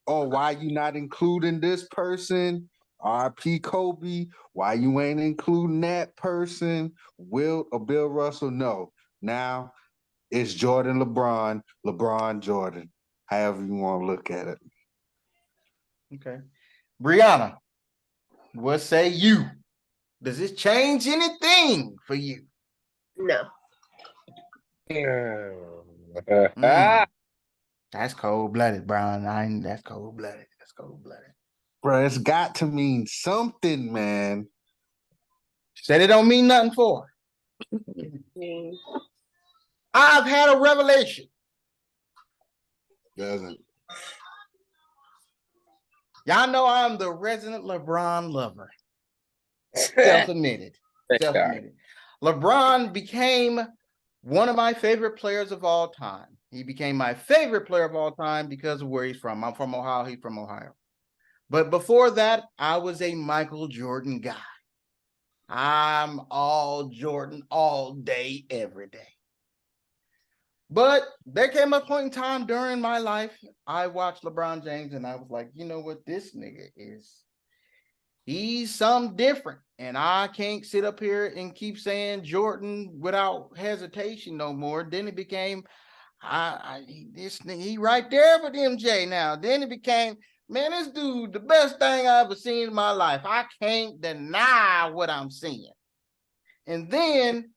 oh, why you not including this person? R.P. Kobe, why you ain't including that person? Wilt or Bill Russell? No. Now it's Jordan, LeBron, Jordan. However you want to look at it. Okay. Brianna, what say you? Does this change anything for you? No. That's That's cold-blooded, Brian. That's cold-blooded. That's cold-blooded. Bro, it's got to mean something, man. Said it don't mean nothing for her. I've had a revelation. Doesn't. Y'all know I'm the resident LeBron lover. Self-admitted. Self-admitted. LeBron became one of my favorite players of all time. He became my favorite player of all time because of where he's from. I'm from Ohio. He's from Ohio. But before that, I was a Michael Jordan guy. I'm all Jordan all day, every day. But there came a point in time during my life, I watched LeBron James and I was like, you know what, this nigga he's something different. And I can't sit up here and keep saying Jordan without hesitation no more. Then it became, this nigga, he right there with MJ now. Then it became, man, this dude, the best thing I ever seen in my life. I can't deny what I'm seeing. And then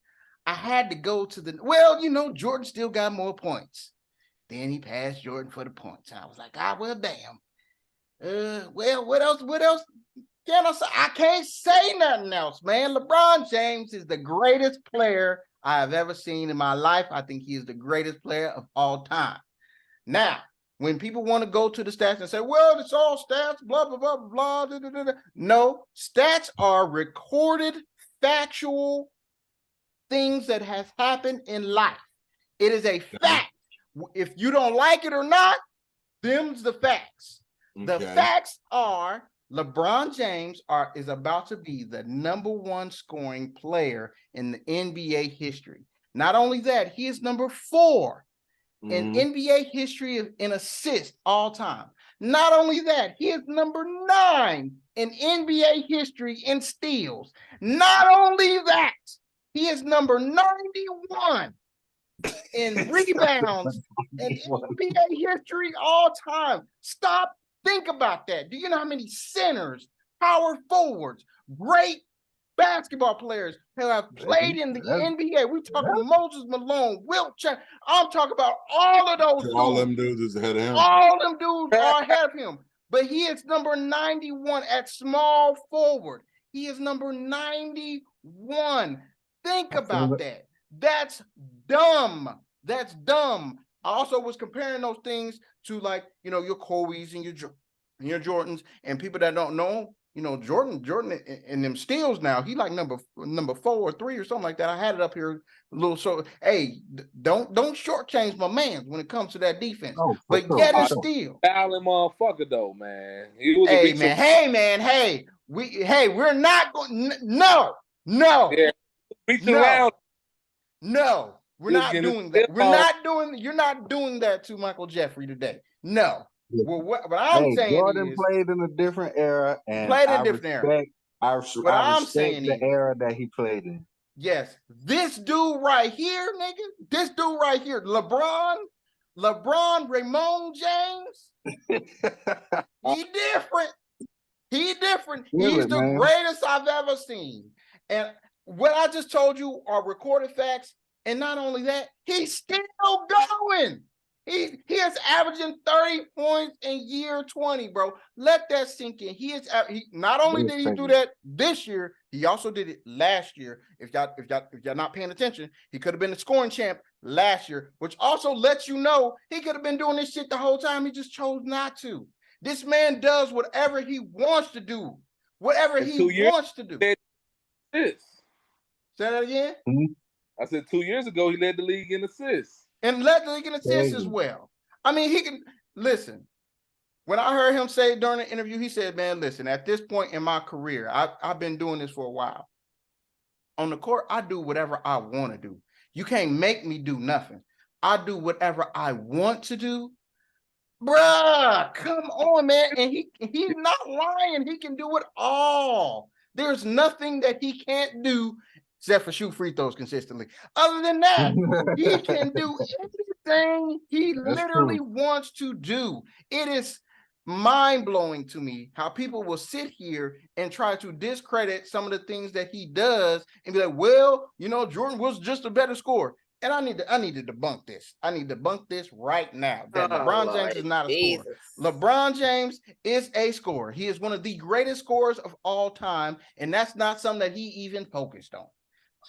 I had to go to Jordan still got more points. Then he passed Jordan for the points. I was like, well, damn. What else can I say? I can't say nothing else, man. LeBron James is the greatest player I have ever seen in my life. I think he is the greatest player of all time. Now, when people want to go to the stats and say, well, it's all stats, blah, blah, blah, blah, blah, blah, blah. No, stats are recorded, factual things that has happened in life. It is a fact. If you don't like it or not, them's the facts. Okay. The facts are LeBron James is about to be the #1 scoring player in the NBA history. Not only that, he is number 4 in NBA history in assists all time. Not only that, he is number 9 in NBA history in steals. Not only that, he is number 91 in rebounds in NBA history all time. Stop. Think about that. Do you know how many centers, power forwards, great basketball players who have played in the NBA? We talking Moses Malone, Wilt Chamberlain. I'm talking about all of those dudes. All them dudes is ahead of him. All them dudes are ahead of him. But he is number 91 at small forward. He is number 91. Think about that. That's dumb. That's dumb. I also was comparing those things to, like, your Kobe's and your Jordans, and people that don't know, Jordan in them steals now, he like number 4 or 3 or something like that. I had it up here a little. So hey, don't shortchange my man when it comes to that defense. But get a steal. Allen motherfucker though, man. We're not going. No. Yeah. Around. No, we're not doing that. You're not doing that to Michael Jeffrey today. No. Yeah. Well, what I'm saying Jordan is, played in a different era, and I respect the era that he played in. Yes, this dude right here, LeBron Ramon James, he different. He's the greatest I've ever seen. And what I just told you are recorded facts. And not only that, he's still going. He is averaging 30 points in year 20, bro. Let that sink in. He not only did he do that this year, he also did it last year. If y'all not paying attention, he could have been the scoring champ last year, which also lets you know he could have been doing this shit the whole time. He just chose not to. This man does whatever he wants to do. Whatever he wants to do. Say that again? Mm-hmm. I said 2 years ago, he led the league in assists. And led the league in assists as well. I mean, he can, listen, when I heard him say during the interview, he said, man, listen, at this point in my career, I've been doing this for a while. On the court, I do whatever I want to do. You can't make me do nothing. I do whatever I want to do. Bruh, come on, man. And he's not lying. He can do it all. There's nothing that he can't do except for shoot free throws consistently. Other than that, he can do anything he literally wants to do. It is mind-blowing to me how people will sit here and try to discredit some of the things that he does and be like, well, Jordan was just a better scorer. and I need to debunk this. I need to debunk this right now. That Oh, LeBron James Lord is not a Jesus. scorer. LeBron James is a scorer. He is one of the greatest scorers of all time, and that's not something that he even focused on.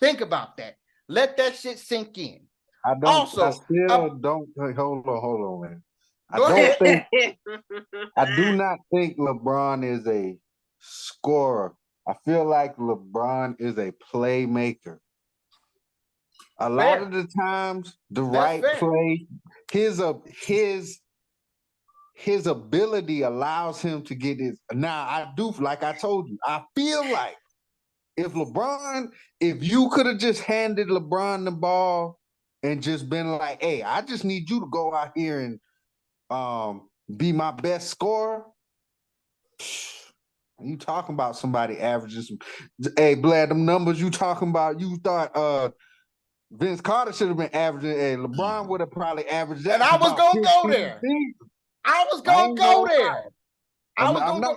Think about that. Let that shit sink in. I don't. Also, I still don't. Hold on, man. Go ahead. I do not think LeBron is a scorer. I feel like LeBron is a playmaker. A lot of the times, the right play, his ability allows him to get his. Now, I do, like I told you, I feel like if you could have just handed LeBron the ball and just been like, hey, I just need you to go out here and be my best scorer. You talking about somebody averages some. Hey, Blad, them numbers you talking about, you thought Vince Carter should have been averaging. Hey, LeBron would have probably averaged that. And I was going to go there. I was going to go there.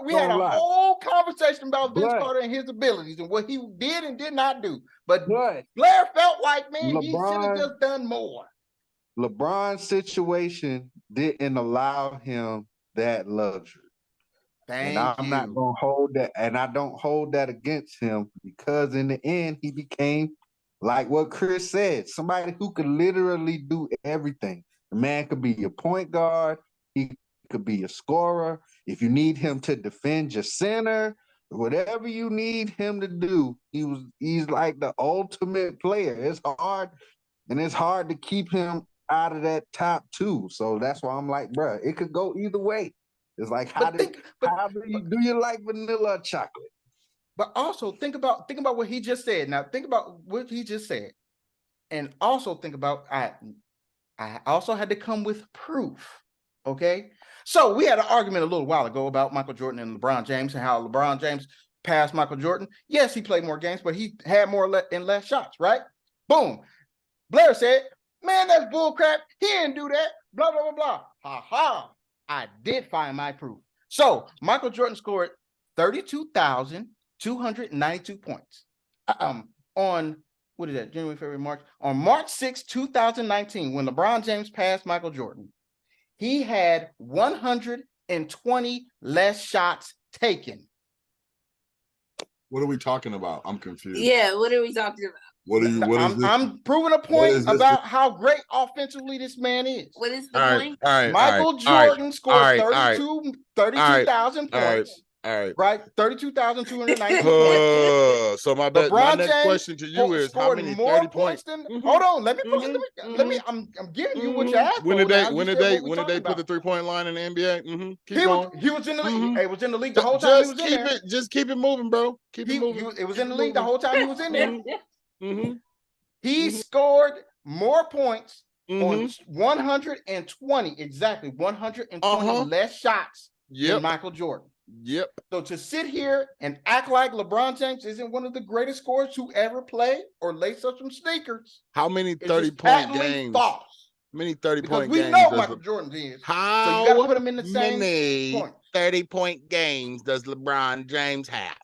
We had a whole conversation about Vince Carter and his abilities and what he did and did not do. But Blair felt like, man, he should have just done more. LeBron's situation didn't allow him that luxury. And I'm not going to hold that. And I don't hold that against him because in the end, he became, like what Chris said, somebody who could literally do everything. The man could be your point guard. He could be a scorer. If you need him to defend your center, whatever you need him to do, he's like the ultimate player. It's hard, and it's hard to keep him out of that top two. So that's why I'm like, bro, it could go either way. It's like, how do you like vanilla or chocolate? But also think about what he just said. Now think about what he just said, and also think about I also had to come with proof. Okay, so we had an argument a little while ago about Michael Jordan and LeBron James and how LeBron James passed Michael Jordan. Yes, he played more games, but he had more and less shots. Right? Boom. Blair said, "Man, that's bullcrap. He didn't do that." Blah blah blah blah. Ha ha. I did find my proof. So Michael Jordan scored 32,292 points. On what is that? January, February, March. On March 6, 2019, when LeBron James passed Michael Jordan, he had 120 less shots taken. What are we talking about? I'm confused. Yeah, what are we talking about? I'm proving a point about how great offensively this man is. What is the point? Michael Jordan scored 32,000 points. All right. Right? 32,290 points. So my next question to you is how many 30 points? Hold on, let me I'm giving you what you asked for. When did they put the 3-point line in the NBA? He was in the league. He was in the league the whole time he was in there. Just keep it moving, bro. Keep it moving. It was in the league the whole time he was in there. He scored more points on 120, exactly 120 less shots than Michael Jordan. Yep. So to sit here and act like LeBron James isn't one of the greatest scorers who ever played or lace up some sneakers. How many 30-point games? False. How many 30-point games? We know Michael Jordan is. So you got to put him in the same point. 30-point games does LeBron James have?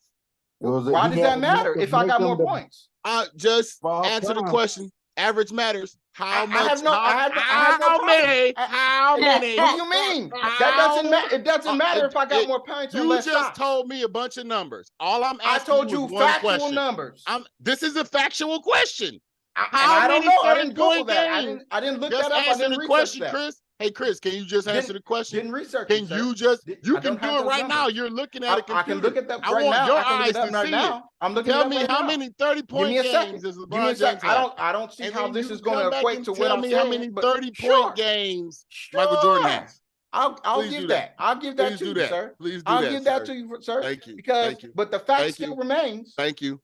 Why does that matter if I got more points? Just answer the question. Average matters. How much? How many? What do you mean? That doesn't matter. It doesn't matter if I got more points or less shots. You just told me a bunch of numbers. All I'm asking I told you factual numbers. This is a factual question. I don't know. I didn't Google that. I didn't look that up. I didn't research that. Chris. Hey, Chris, can you just answer the question? Didn't research it. You can do it right now. You're looking at a computer. I can look at that right now. Your eyes to see it. I'm looking Tell me how many 30-point games does LeBron James have? I don't see how this is going to equate to what I'm saying. Tell me how many 30-point games Michael Jordan has. I'll give that. I'll give that to you, sir. Please do that. I'll give that to you, sir. Thank you. But the fact still remains. Thank you.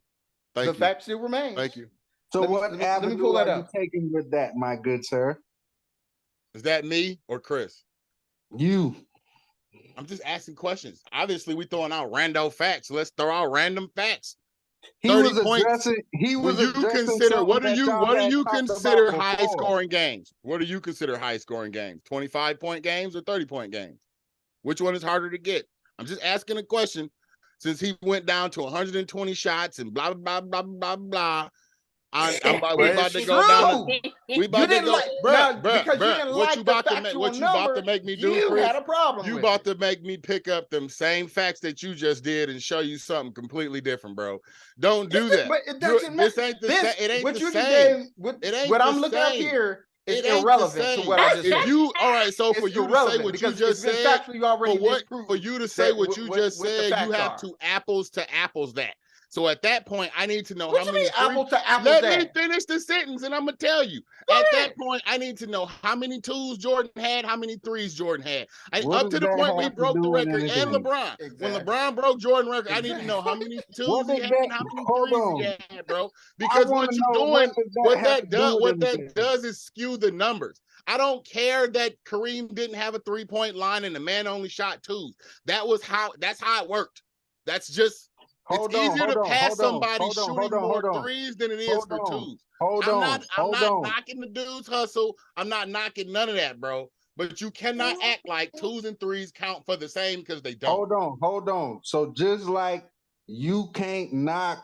The fact still remains. Thank you. So what avenue are you taking with that, my good sir? Is that me or Chris? You. I'm just asking questions. Obviously, we throwing out random facts. Let's throw out random facts. He was addressing. What do you consider high scoring games? What do you consider high scoring games? 25-point games or 30-point games? Which one is harder to get? I'm just asking a question. Since he went down to 120 shots and blah blah blah blah blah blah, We about to go down. We about to go, because you didn't like the factual what you about to make me do, you Chris? had a problem. You about to make me pick up them same facts that you just did and show you something completely different, bro. Don't do that. But it doesn't matter. This ain't the same. It ain't what the you same. just gave, it ain't what the I'm looking up same. here is It ain't irrelevant to what I just said. All right, so for you to say what you just said, for you to say what you just said, you have to apples to apples that. So at that point, I need to know how many apples to apples. Let me finish the sentence, and I'm gonna tell you. At that point, I need to know how many twos Jordan had, how many threes Jordan had. Up to the point where he broke the record, and LeBron. Exactly. When LeBron broke Jordan's record, I need to know how many twos he had and how many threes he had, bro. Because what you're doing, what that does is skew the numbers. I don't care that Kareem didn't have a 3-point line and the man only shot twos. That's how it worked. That's just. It's easier to pass somebody shooting more threes than it is for twos. I'm not knocking the dude's hustle. I'm not knocking none of that, bro. But you cannot act like twos and threes count for the same because they don't. Hold on. So just like you can't knock.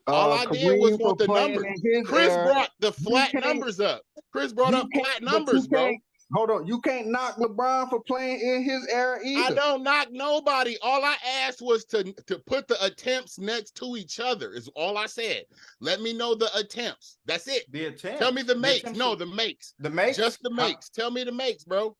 All I did was want the numbers. Chris brought the flat numbers up. Chris brought up flat numbers, bro. Hold on. You can't knock LeBron for playing in his era either. I don't knock nobody. All I asked was to put the attempts next to each other is all I said. Let me know the attempts. That's it. The attempts. Tell me the makes. No, the makes. The makes? Just the makes. Tell me the makes, bro.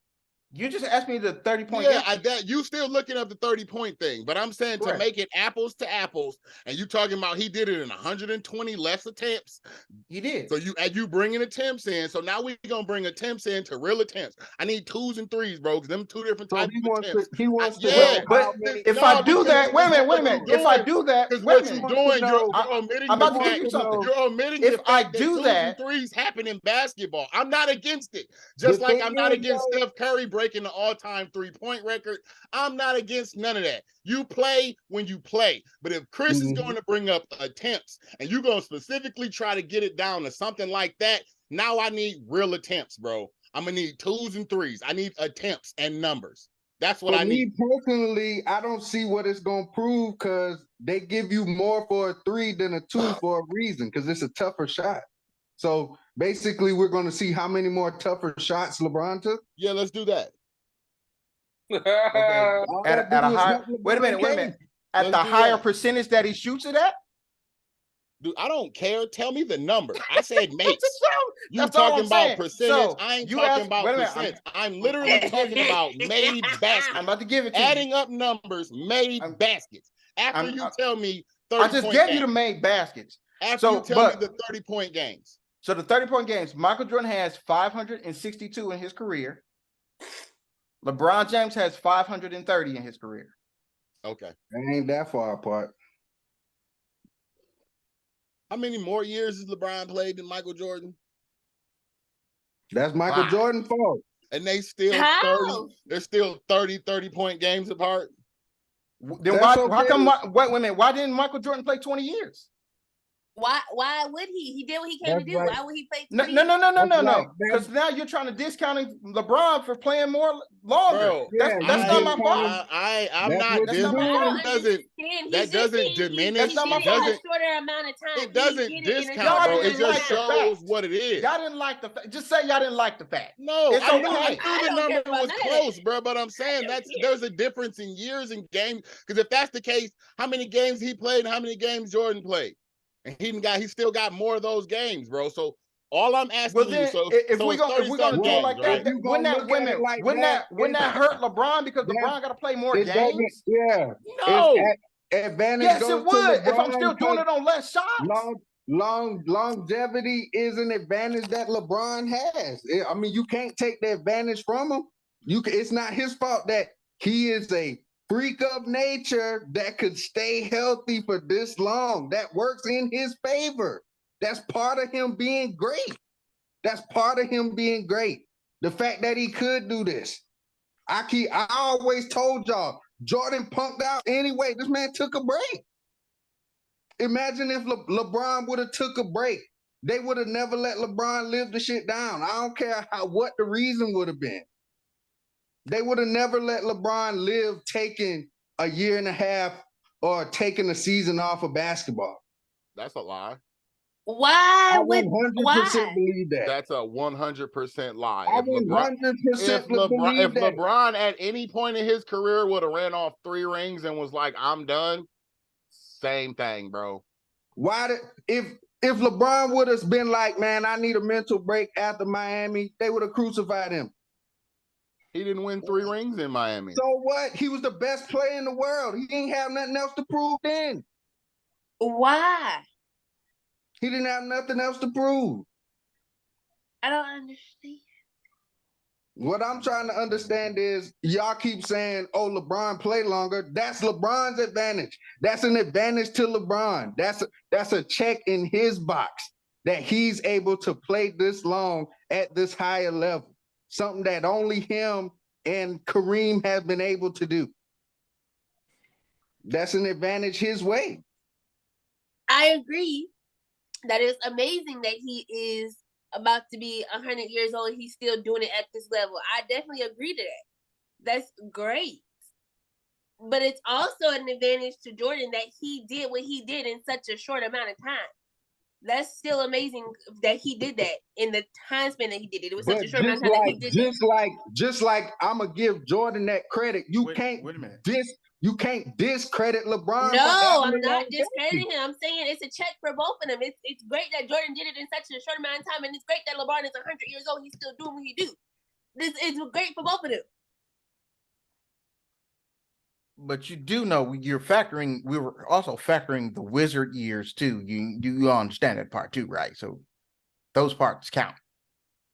You just asked me the 30-point. Yeah, you still looking up the 30-point thing, but I'm saying to make it apples to apples, and you talking about he did it in 120 less attempts. He did. So you bringing attempts in. So now we gonna bring attempts in to real attempts. I need twos and threes, bro, because them two different types of attempts. He wants to. But if I do that, wait a minute. If I do that, because what you're doing, you're omitting I'm about to give you something. You're omitting if the fact I that do twos that, and threes happen in basketball. I'm not against it. Just like I'm not against Steph Curry breaking the all-time 3-point record. I'm not against none of that. You play when you play. But if Chris is going to bring up attempts and you're going to specifically try to get it down to something like that, now I need real attempts, bro. I'm going to need twos and threes. I need attempts and numbers. That's what I need. Me personally, I don't see what it's going to prove because they give you more for a 3 than a 2 for a reason because it's a tougher shot. So basically, we're going to see how many more tougher shots LeBron took. Yeah, let's do that. Okay. At a high, wait a minute. At the higher percentage that he shoots it at? Dude, I don't care. Tell me the number. I said makes. You That's all talking I'm about saying. percentage. So, I ain't you talking asked- about wait a minute, percentage. I'm literally talking about made baskets. I'm about to give it to you. Adding up numbers, made baskets. After you tell me 30 I just gave you the made baskets. After you tell me the 30-point games. So the 30-point games, Michael Jordan has 562 in his career. LeBron James has 530 in his career. Okay. They ain't that far apart. How many more years has LeBron played than Michael Jordan? That's Michael Jordan's fault. And they still 30, they're still 30-point games apart. Then how come wait a minute, why didn't Michael Jordan play 20 years? Why would he? He did what he came to do. Right. Why would he play 20 No. Because now you're trying to discount LeBron for playing more longer. Bro, that's not my fault. I'm not. That doesn't diminish. That's not my fault. A shorter amount of time. It doesn't discount, bro. It just shows what it is. Y'all didn't like the fact. Just say y'all didn't like the fact. No, I knew the number was close, bro. But I'm saying there's a difference in years and games. Because if that's the case, how many games he played and how many games Jordan played? And he still got more of those games, bro. So all I'm asking you, if we're gonna do it like that, wouldn't that hurt LeBron because LeBron got to play more games? Yeah. No. Advantage. Yes, it would. If I'm still doing it on less shots. Longevity is an advantage that LeBron has. I mean, you can't take the advantage from him. It's not his fault that he is a freak of nature that could stay healthy for this long. That works in his favor. That's part of him being great. The fact that he could do this. I always told y'all, Jordan punked out anyway. This man took a break. Imagine if LeBron would have took a break. They would have never let LeBron live the shit down. I don't care what the reason would have been. They would have never let LeBron live taking a year and a half or taking a season off of basketball. That's a lie. Why I would 100% believe that. That's a 100% lie. I If LeBron, 100% believe if that. LeBron at any point in his career would have ran off 3 rings and was like, "I'm done," same thing, bro. Why did if LeBron would have been like, man, I need a mental break after Miami, they would have crucified him. He didn't win 3 rings in Miami. So what? He was the best player in the world. He didn't have nothing else to prove then. why? He didn't have nothing else to prove. I don't understand. What I'm trying to understand is y'all keep saying, oh, LeBron play longer. That's LeBron's advantage. That's an advantage to LeBron. That's a check in his box that he's able to play this long at this higher level. Something that only him and Kareem have been able to do. That's an advantage his way. I agree that it's amazing that he is about to be 100 years old and he's still doing it at this level. I definitely agree to that. That's great. But it's also an advantage to Jordan that he did what he did in such a short amount of time. That's still amazing that he did that in the time span that he did it. It was such a short amount of time that he did just like I'm gonna give Jordan that credit. Wait a minute. You can't discredit LeBron. No, I'm not discrediting him. I'm saying it's a check for both of them. It's great that Jordan did it in such a short amount of time, and it's great that LeBron is 100 years old. He's still doing what he do. This is great for both of them. But you do know we were also factoring the Wizard years too. You understand that part too, right? So those parts count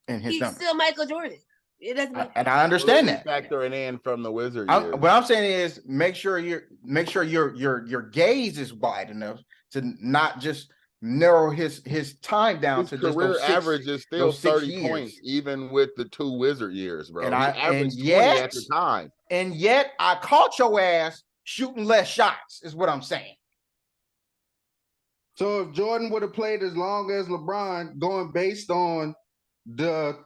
in his numbers. Still Michael Jordan. It doesn't matter. And I understand that. Factoring in from the Wizard years. What I'm saying is make sure your gaze is wide enough to not just narrow his time down to just career those average is still 30 years. Points, even with the 2 Wizard years, bro. And he averaged 20 at the time. And yet I caught your ass shooting less shots, is what I'm saying. So if Jordan would have played as long as LeBron, going based on the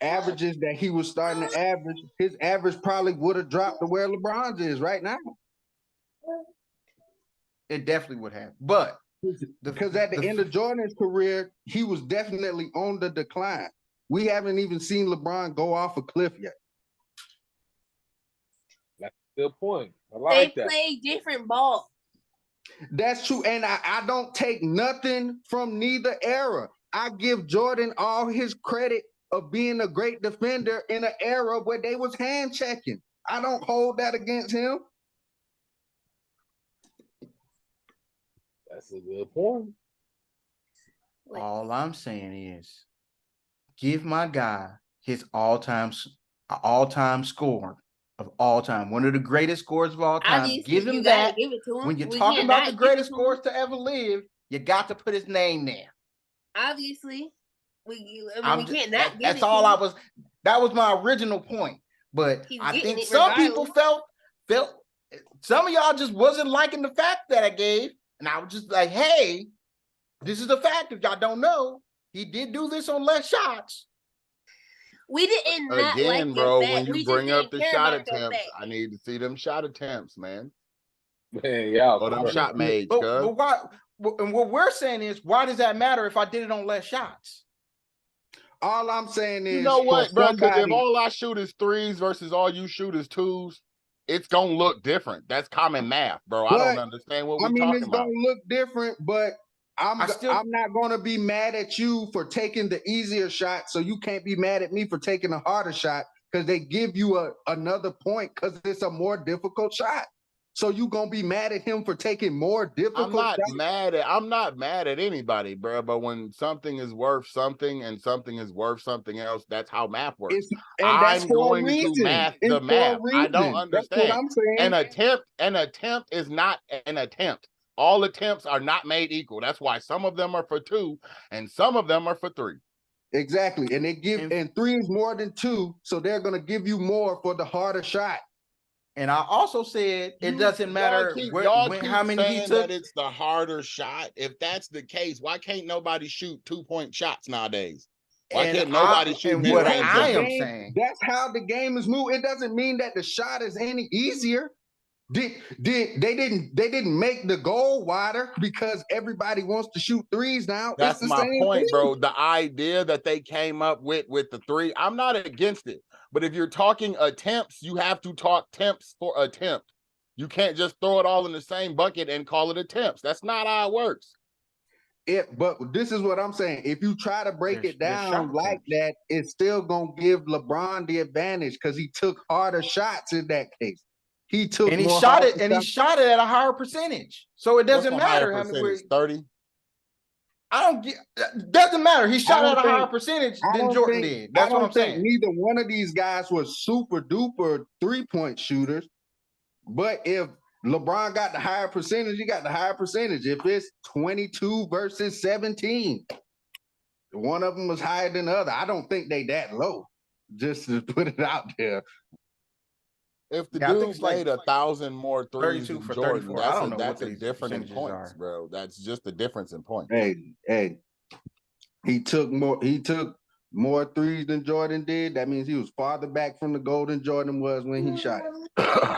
averages that he was starting to average, his average probably would have dropped to where LeBron's is right now. It definitely would have. But because at the end of Jordan's career, he was definitely on the decline. We haven't even seen LeBron go off a cliff yet. That's a good point. I like that. They play different ball. That's true. And I don't take nothing from neither era. I give Jordan all his credit of being a great defender in an era where they was hand checking. I don't hold that against him. That's a good point. All I'm saying is give my guy his all-time score of all time. One of the greatest scores of all time. Obviously, give him that. Give it to him. When you're talking about the greatest scores to ever live, you got to put his name there. Obviously. We can't not give that's it all to I him. was. That was my original point. But I think some people felt some of y'all just wasn't liking the fact that I gave. And I was just like, hey, this is the fact. If y'all don't know, he did do this on less shots. We didn't not again, like bro. fact. When you we bring up the shot attempts, I need to see them shot attempts, man. Man, y'all. Or them shot made. But why? And what we're saying is, why does that matter if I did it on less shots? All I'm saying is, you know what, bro? Because if all I shoot is 3s versus all you shoot is 2s, it's gonna look different. That's common math, bro. I don't understand what we're talking about. It's gonna look different, but I'm not gonna be mad at you for taking the easier shot, so you can't be mad at me for taking a harder shot because they give you another point because it's a more difficult shot. So you gonna be mad at him for taking more difficult shots? I'm not mad at anybody, bro. But when something is worth something and something is worth something else, that's how math works. I'm going to math the math. I don't understand. That's what I'm saying. An attempt is not an attempt. All attempts are not made equal. That's why some of them are for 2 and some of them are for 3. Exactly. And 3 is more than 2, so they're gonna give you more for the harder shot. And I also said it doesn't matter how many he took. That it's the harder shot. If that's the case, why can't nobody shoot 2-point shots nowadays? Why can't nobody shoot? What I am saying, that's how the game is moved. It doesn't mean that the shot is any easier. They didn't make the goal wider because everybody wants to shoot threes now. That's it's the my same point, thing. bro. The idea that they came up with the three, I'm not against it. But if you're talking attempts, you have to talk attempts for attempt. You can't just throw it all in the same bucket and call it attempts. That's not how it works. But this is what I'm saying. If you try to break it down like attempts. that, it's still gonna give LeBron the advantage because he took harder shots in that case. He took and he more shot it, harder and he shots. shot it at a higher percentage. So it doesn't What's the higher matter how many. percentage? 30. I don't get. Doesn't matter. He shot don't at a higher think- percentage I than don't Jordan think- did. That's I what don't I'm think saying. neither one of these guys was super duper 3-point shooters. But if LeBron got the higher percentage, he got the higher percentage. If it's 22 versus 17, one of them was higher than the other. I don't think they that low. Just to put it out there. If the Yeah, I think dude it's like made 1,000 more threes 32 than for Jordan, 34. I don't know that's what a these difference in percentages points, are. bro. That's just a difference in points. Hey, he took more threes than Jordan did. That means he was farther back from the goal than Jordan was when he shot it.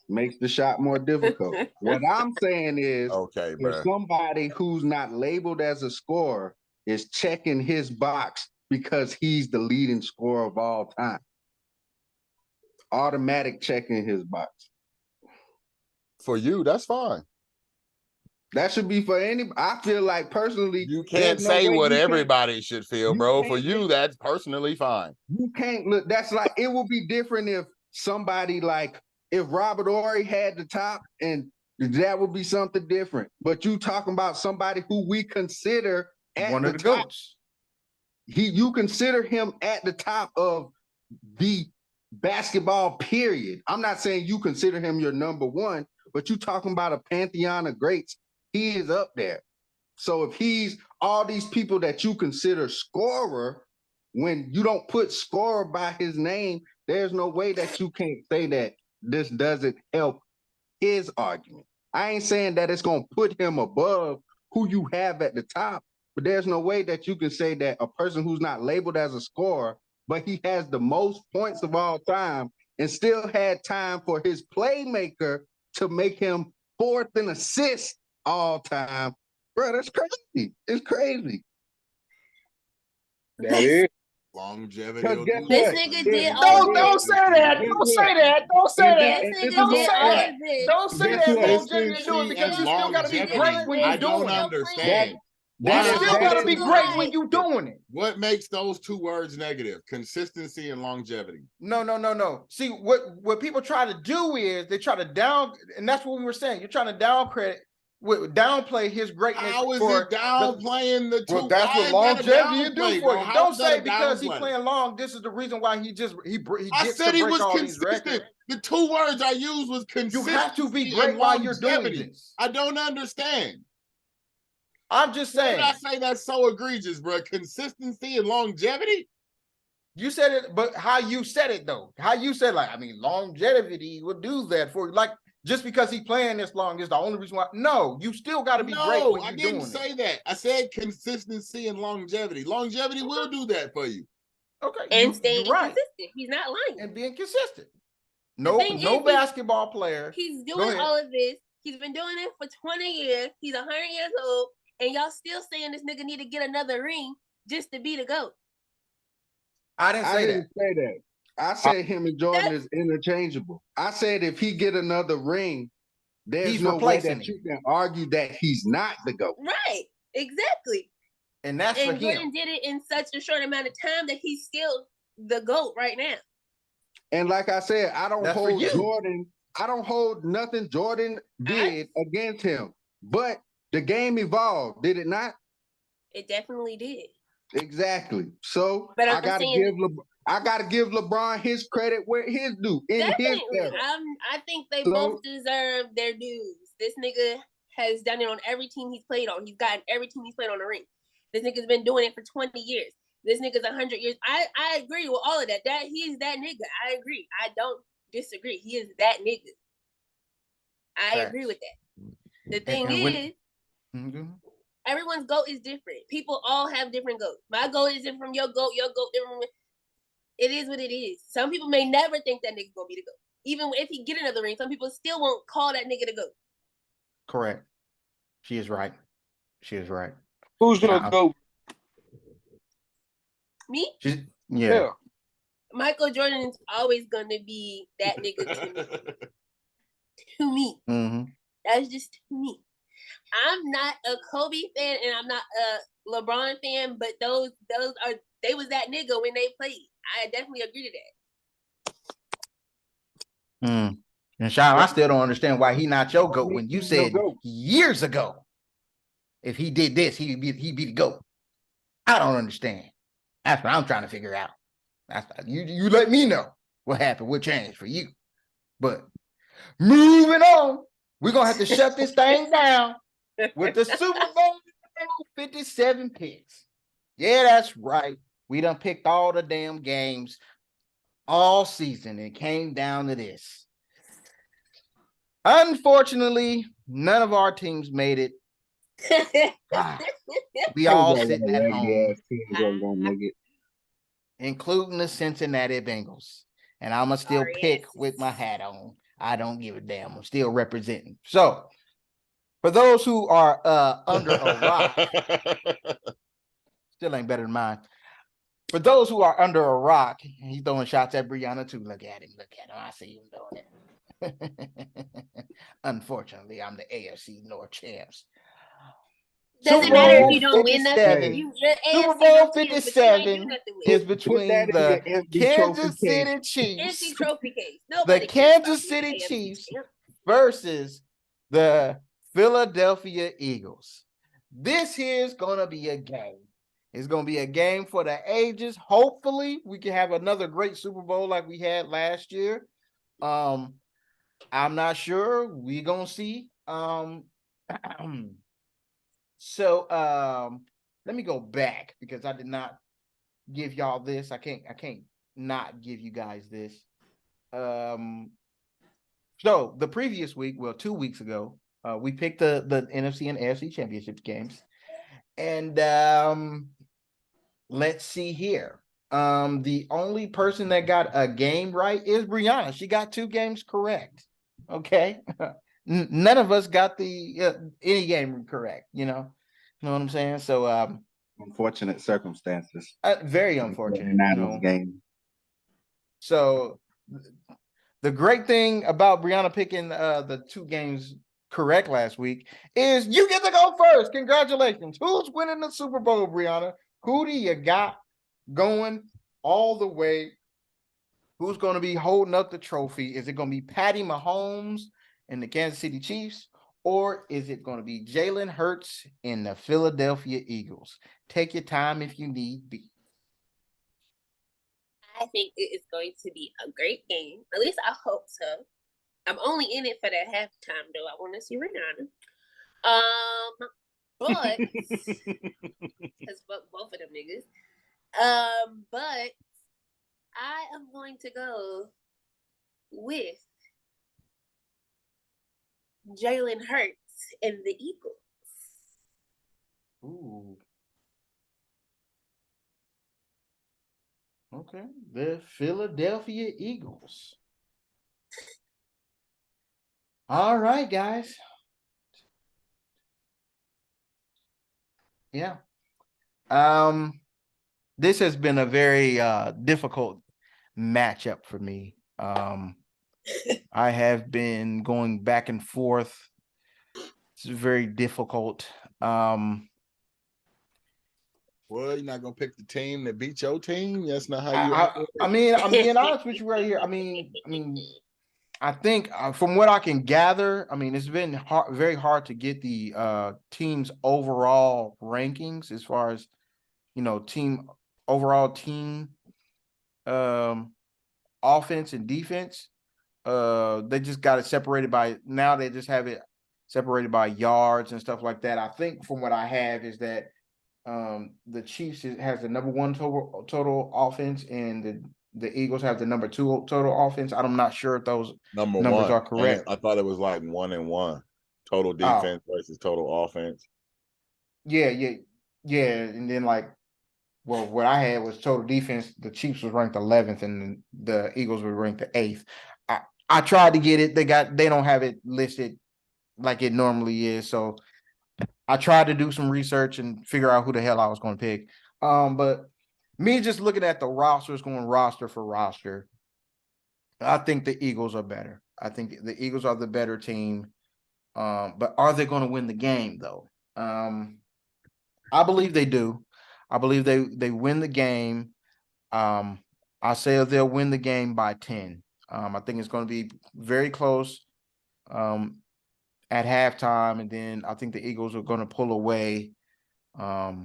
Makes the shot more difficult. What I'm saying is, Okay, if bro. somebody who's not labeled as a scorer is checking his box because he's the leading scorer of all time, automatic checking his box. For you, that's fine. That should be for anybody. I feel like personally, You can't there's no say way what you can't- everybody should feel, you bro. For can't you, that's personally fine. You can't look. That's like it would be different if somebody like if Robert Ory had the top, and that would be something different. But you talking about somebody who we consider at One the of the top. goats. You consider him at the top of the basketball period. I'm not saying you consider him your number one, but you talking about a pantheon of greats. He is up there. So if he's all these people that you consider scorer, when you don't put scorer by his name, there's no way that you can't say that this doesn't help his argument. I ain't saying that it's going to put him above who you have at the top, but there's no way that you can say that a person who's not labeled as a scorer, but he has the most points of all time and still had time for his playmaker to make him fourth in assists all time. Bro, that's crazy. It's crazy. That is. Longevity. Because will guess do This that. nigga did all Don't this. say that. Don't say that. Don't say And that. This this nigga is Don't did say all that. of this. Don't say Guess that what? longevity to do it Consistency because you and still got to be longevity. great when I you're don't doing it. understand. That You is- still that got to is- be great when you're doing it. What makes those two words negative? Consistency and longevity. No. See, what people try to do is they try to down, and that's what we were saying. You're trying to downplay his greatness. How is for it downplaying the two? Well, that's Why what is that a longevity you do downplay, for bro? you. How Don't is that say a because he's downplay? playing long. This is the reason why he I gets said to he break was all these consistent. records. The two words I used was You consistency have to be and great while you're doing longevity. this. I don't understand. I'm just Why did saying. I say that's so egregious, bro? Consistency and longevity? You said it, but how you said it though? How you said longevity would do that for you. Like just because he playing this long is the only reason why. No, you still got to be great No, when I you're didn't doing say it. that. I said consistency and longevity. Longevity will do that for you. Okay, And staying you're right. consistent. He's not lying. And being consistent. The thing No is, basketball player. He's Go doing ahead. all of this. He's been doing it for 20 years. He's 100 years old. And y'all still saying this nigga need to get another ring just to be the GOAT. I didn't say that. say that. I said him and Jordan is interchangeable. I said if he get another ring, there's He's no way replacing that him. you can argue that he's not the GOAT. Right. Exactly. And that's And for Jordan him. did it in such a short amount of time that he's still the GOAT right now. And like I said, I don't That's for hold you. Jordan. I don't hold nothing Jordan did against him. But the game evolved, did it not? It definitely did. Exactly. So But I'm I gotta saying- give LeBron his credit where his due in his Definitely. era. I think they So- both deserve their dues. This nigga has done it on every team he's played on. He's gotten every team he's played on the ring. This nigga's been doing it for 20 years. This nigga's 100 years. I agree with all of that. That he is that nigga. I agree. I don't disagree. He is that nigga. I agree with that. The thing is, everyone's GOAT is different. People all have different GOATs. My GOAT is different from your GOAT different from... It is what it is. Some people may never think that nigga's gonna be the GOAT. even if he get another ring, some people still won't call that nigga the GOAT. Correct. She is right. She is right. Who's your GOAT? Me? Yeah. Michael Jordan is always going to be that nigga to me. To me. Mm-hmm. That's just to me. I'm not a Kobe fan and I'm not a LeBron fan, but those are they was that nigga when they played. I definitely agree to that. And Sean, I still don't understand why he not your GOAT when you said years ago if he did this, he'd be the GOAT. I don't understand. That's what I'm trying to figure out. You let me know what happened, what changed for you. But moving on, we're gonna have to shut this thing down with the Super Bowl 57 picks. Yeah, that's right. We done picked all the damn games all season. It came down to this. Unfortunately, none of our teams made it. We all sitting at home, including the Cincinnati Bengals. And I'm going to still pick with my hat on. I don't give a damn. I'm still representing. So, for those who are under a rock, still ain't better than mine. For those who are under a rock, he's throwing shots at Brianna too. Look at him. I see him doing it. Unfortunately, I'm the AFC North champs. Doesn't matter if you don't win nothing. Super Bowl 57 is between the Kansas City Chiefs, the Kansas City Chiefs versus the Philadelphia Eagles. This here is going to be a game. It's going to be a game for the ages. Hopefully, we can have another great Super Bowl like we had last year. I'm not sure. We're going to see. So let me go back because I did not give y'all this. I can't not give you guys this. So the previous week, 2 weeks ago, we picked the NFC and AFC championship games. And let's see here. The only person that got a game right is Brianna. She got 2 games correct. Okay. None of us got the any game correct, you know what I'm saying? So unfortunate circumstances. Very unfortunate. Game. So the great thing about Brianna picking the 2 games correct last week is you get to go first. Congratulations. Who's winning the Super Bowl, Brianna? Who do you got going all the way? Who's going to be holding up the trophy? Is it going to be Patty Mahomes and the Kansas City Chiefs, or is it going to be Jalen Hurts and the Philadelphia Eagles? Take your time if you need be. I think it is going to be a great game. At least I hope so. I'm only in it for that halftime, though. I want to see Rihanna. But because both of them niggas. But I am going to go with Jalen Hurts and the Eagles. Ooh. Okay. The Philadelphia Eagles. All right, guys. Yeah. This has been a very difficult matchup for me. I have been going back and forth. It's very difficult. Well, you're not gonna pick the team that beat your team. That's not how you. I mean, I'm being honest with you right here. I mean, I think from what I can gather, I mean, it's been very hard to get the team's overall rankings as far as overall team offense and defense. They just got it separated by now. They just have it separated by yards and stuff like that. I think from what I have is that the Chiefs has the number 1 total offense, and the Eagles have the number 2 total offense. I'm not sure if those numbers are correct. I thought it was like 1 and 1 total defense versus total offense. Yeah. And then what I had was total defense. The Chiefs was ranked 11th, and the Eagles were ranked the 8th. I tried to get it. They don't have it listed like it normally is. So I tried to do some research and figure out who the hell I was going to pick. But me just looking at the rosters, going roster for roster, I think the Eagles are better. I think the Eagles are the better team. But are they going to win the game though? I believe they do. I believe they win the game. I say they'll win the game by 10. I think it's going to be very close at halftime, and then I think the Eagles are going to pull away. I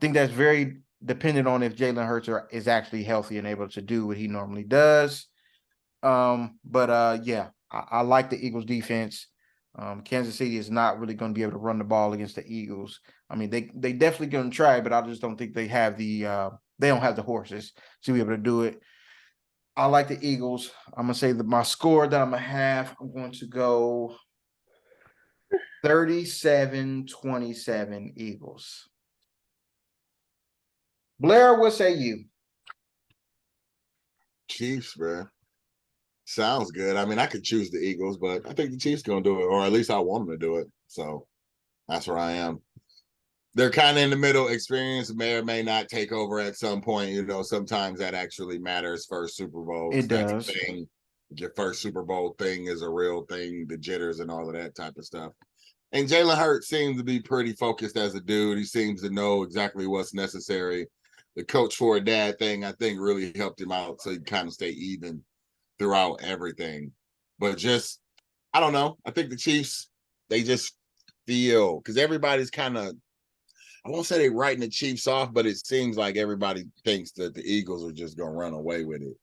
think that's very dependent on if Jalen Hurts is actually healthy and able to do what he normally does. Yeah, I like the Eagles defense. Kansas City is not really going to be able to run the ball against the Eagles. I mean, they definitely going to try, but I just don't think they have they don't have the horses to be able to do it. I like the Eagles. I'm gonna say that my score that I'm gonna have, I'm going to go 37-27 Eagles. Blair, what say you? Chiefs, bro. Sounds good. I mean, I could choose the Eagles, but I think the Chiefs gonna do it, or at least I want them to do it. So that's where I am. They're kind of in the middle. Experience may or may not take over at some point. You know, sometimes that actually matters. First Super Bowl, It that's does. a thing. Your first Super Bowl thing is a real thing. The jitters and all of that type of stuff. And Jalen Hurts seems to be pretty focused as a dude. He seems to know exactly what's necessary. The coach for a dad thing, I think, really helped him out so he kind of stay even throughout everything. But just, I don't know. I think the Chiefs, they just feel, because everybody's kind of, I won't say they're writing the Chiefs off, but it seems like everybody thinks that the Eagles are just going to run away with it.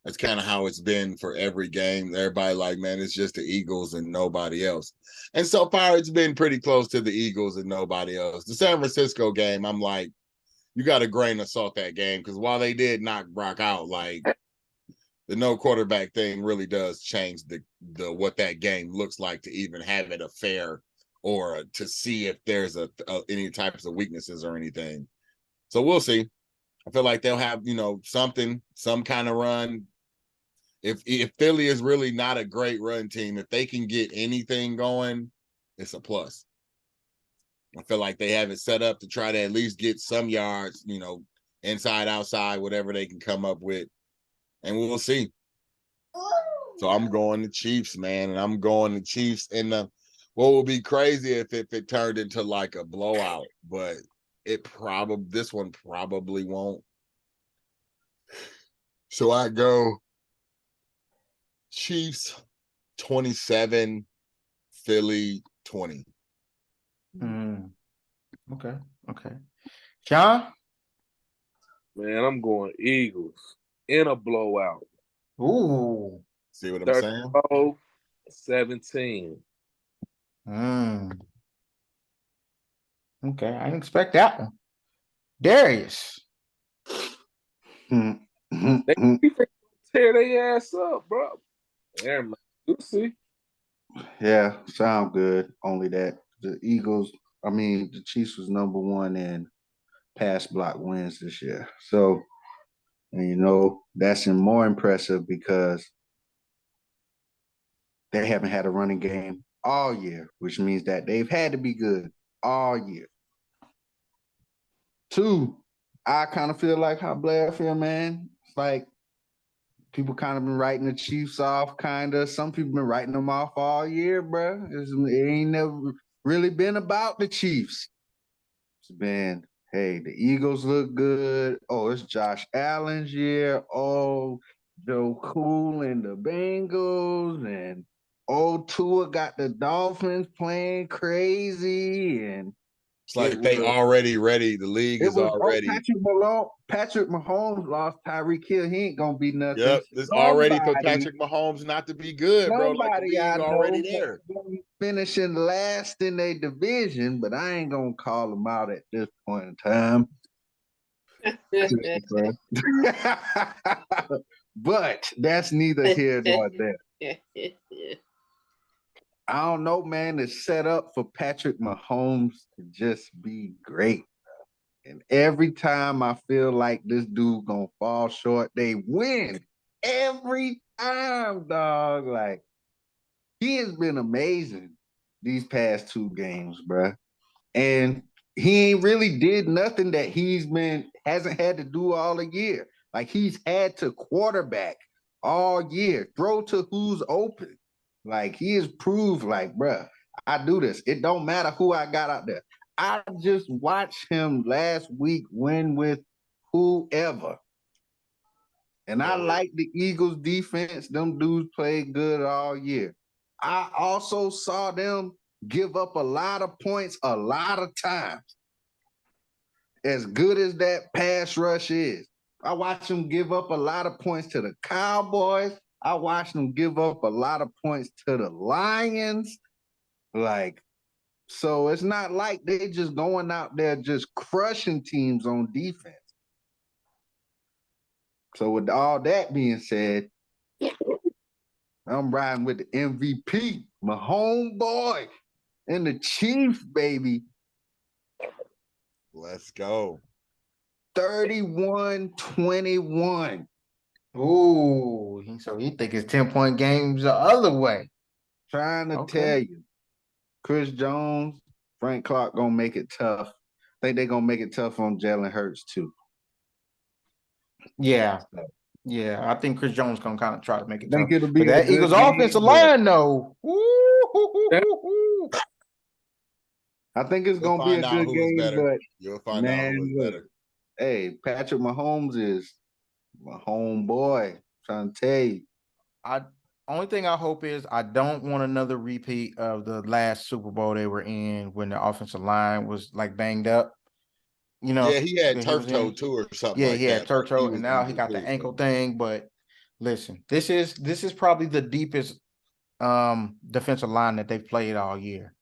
That's kind of how it's been for every game. Everybody like, man, it's just the Eagles and nobody else. And so far, it's been pretty close to the Eagles and nobody else. The San Francisco game, I'm like, you got a grain of salt that game, because while they did knock Brock out, like, the no quarterback thing really does change the what that game looks like to even have it a fair, or to see if there's any types of weaknesses or anything. So we'll see. I feel like they'll have, some kind of run. If Philly is really not a great run team, if they can get anything going, it's a plus. I feel like they have it set up to try to at least get some yards, inside, outside, whatever they can come up with. And we'll see. So I'm going to Chiefs, man, and I'm going to Chiefs. And what would be crazy if it turned into like a blowout, but this one probably won't. So I go Chiefs 27, Philly 20. Okay. Sean? Man, I'm going Eagles in a blowout. Ooh. See what I'm saying? 17. Okay, I didn't expect that one. Darius. They tear their ass up, bro. Yeah, man. We'll see. Yeah, sound good. Only that the Chiefs was number one in pass block wins this year. So, and that's more impressive because they haven't had a running game all year, which means that they've had to be good all year. Two, I kind of feel like how Blair feel, man. It's like people kind of been writing the Chiefs off, kind of. Some people been writing them off all year, bro. It ain't never really been about the Chiefs. It's been, hey, the Eagles look good. Oh, it's Josh Allen's year. Oh, Joe Cool and the Bengals. And Tua got the Dolphins playing crazy. And it's like they already ready. The league is already. Patrick Mahomes lost Tyreek Hill. He ain't gonna be nothing. Yep, it's already for Patrick Mahomes not to be good, bro. Like the league already there. Finishing last in their division, but I ain't gonna call them out at this point in time. But that's neither here nor there. I don't know, man. It's set up for Patrick Mahomes to just be great. And every time I feel like this dude gonna fall short, they win. Every time, dog. Like, he has been amazing these past 2 games, bruh. And he ain't really did nothing that hasn't had to do all the year. Like, he's had to quarterback all year, throw to who's open. Like, he has proved, like, bruh, I do this. It don't matter who I got out there. I just watched him last week win with whoever. And I like the Eagles defense. Them dudes played good all year. I also saw them give up a lot of points a lot of times. As good as that pass rush is, I watched them give up a lot of points to the Cowboys. I watched them give up a lot of points to the Lions. Like, so it's not like they just going out there just crushing teams on defense. So with all that being said, I'm riding with the MVP, my homeboy, and the Chiefs, baby. Let's go. 31-21. Ooh, so he think it's 10-point games the other way. Trying to tell you, Chris Jones, Frank Clark gonna make it tough. I think they're gonna make it tough on Jalen Hurts too. Yeah. Yeah, I think Chris Jones gonna kind of try to make it I think tough. it'll be But that a Eagles good game, offensive but line, though. I think it's You'll gonna be a find out good who's game, better. but You'll find out man, who's look, better. hey, Patrick Mahomes is my homeboy. Trying to tell you. Only thing I hope is I don't want another repeat of the last Super Bowl they were in when the offensive line was like banged up. You know, Yeah, he had that turf toe too or something like he had that. turf toe, was and now he injured got too, the ankle so. thing. But listen, this is probably the deepest defensive line that they've played all year.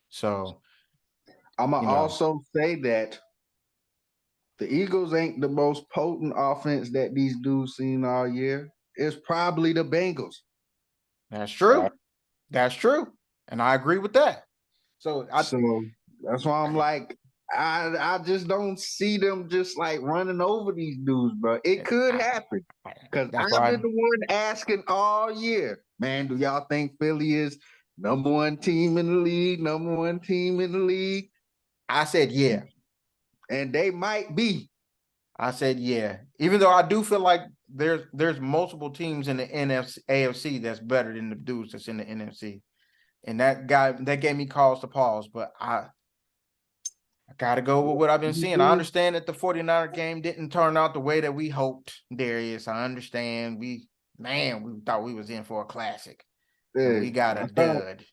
So I'm gonna also say that the Eagles ain't the most potent offense that these dudes seen all year. It's probably the Bengals. That's true. That's true. And I agree with that. So that's why I'm like, I just don't see them just like running over these dudes, bro. It could happen. Because I've been the one asking all year, man, do y'all think Philly is number 1 team in the league, number 1 team in the league? I said, yeah. And they might be. I said, yeah. Even though I do feel like there's multiple teams in the AFC that's better than the dudes that's in the NFC. And that gave me cause to pause, but I got to go with what I've been seeing. I understand that the 49er game didn't turn out the way that we hoped, Darius. I understand. We thought we was in for a classic. Hey, we got a dud.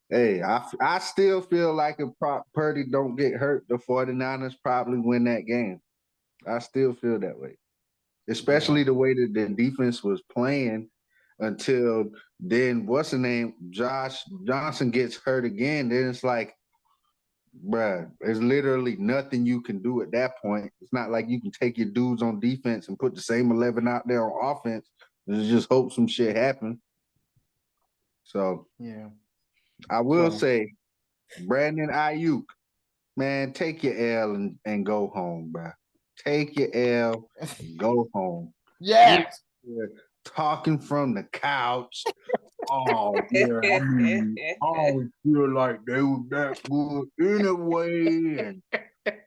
Hey, I still feel like if Purdy don't get hurt, the 49ers probably win that game. I still feel that way. Especially the way that the defense was playing until then, what's the name? Josh Johnson gets hurt again. Then it's like, bruh, there's literally nothing you can do at that point. It's not like you can take your dudes on defense and put the same 11 out there on offense and just hope some shit happens. So, yeah, I will say, Brandon Ayuk, man, take your L and go home, bruh. Take your L and go home. Yes. Talking from the couch. Oh, yeah. I always feel like they were that good anyway. And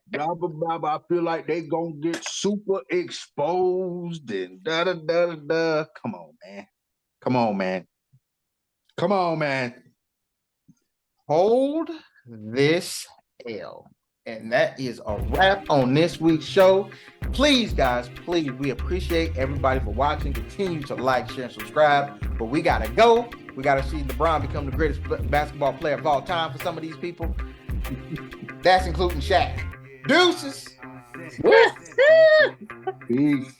blah, blah, blah, blah. I feel like they gonna get super exposed and da-da-da-da-da. Come on, man. Come on, man. Come on, man. Hold this L. And that is a wrap on this week's show. Please, guys, please, we appreciate everybody for watching. Continue to like, share, and subscribe. But we got to go. We got to see LeBron become the greatest basketball player of all time for some of these people. That's including Shaq. Deuces. Peace.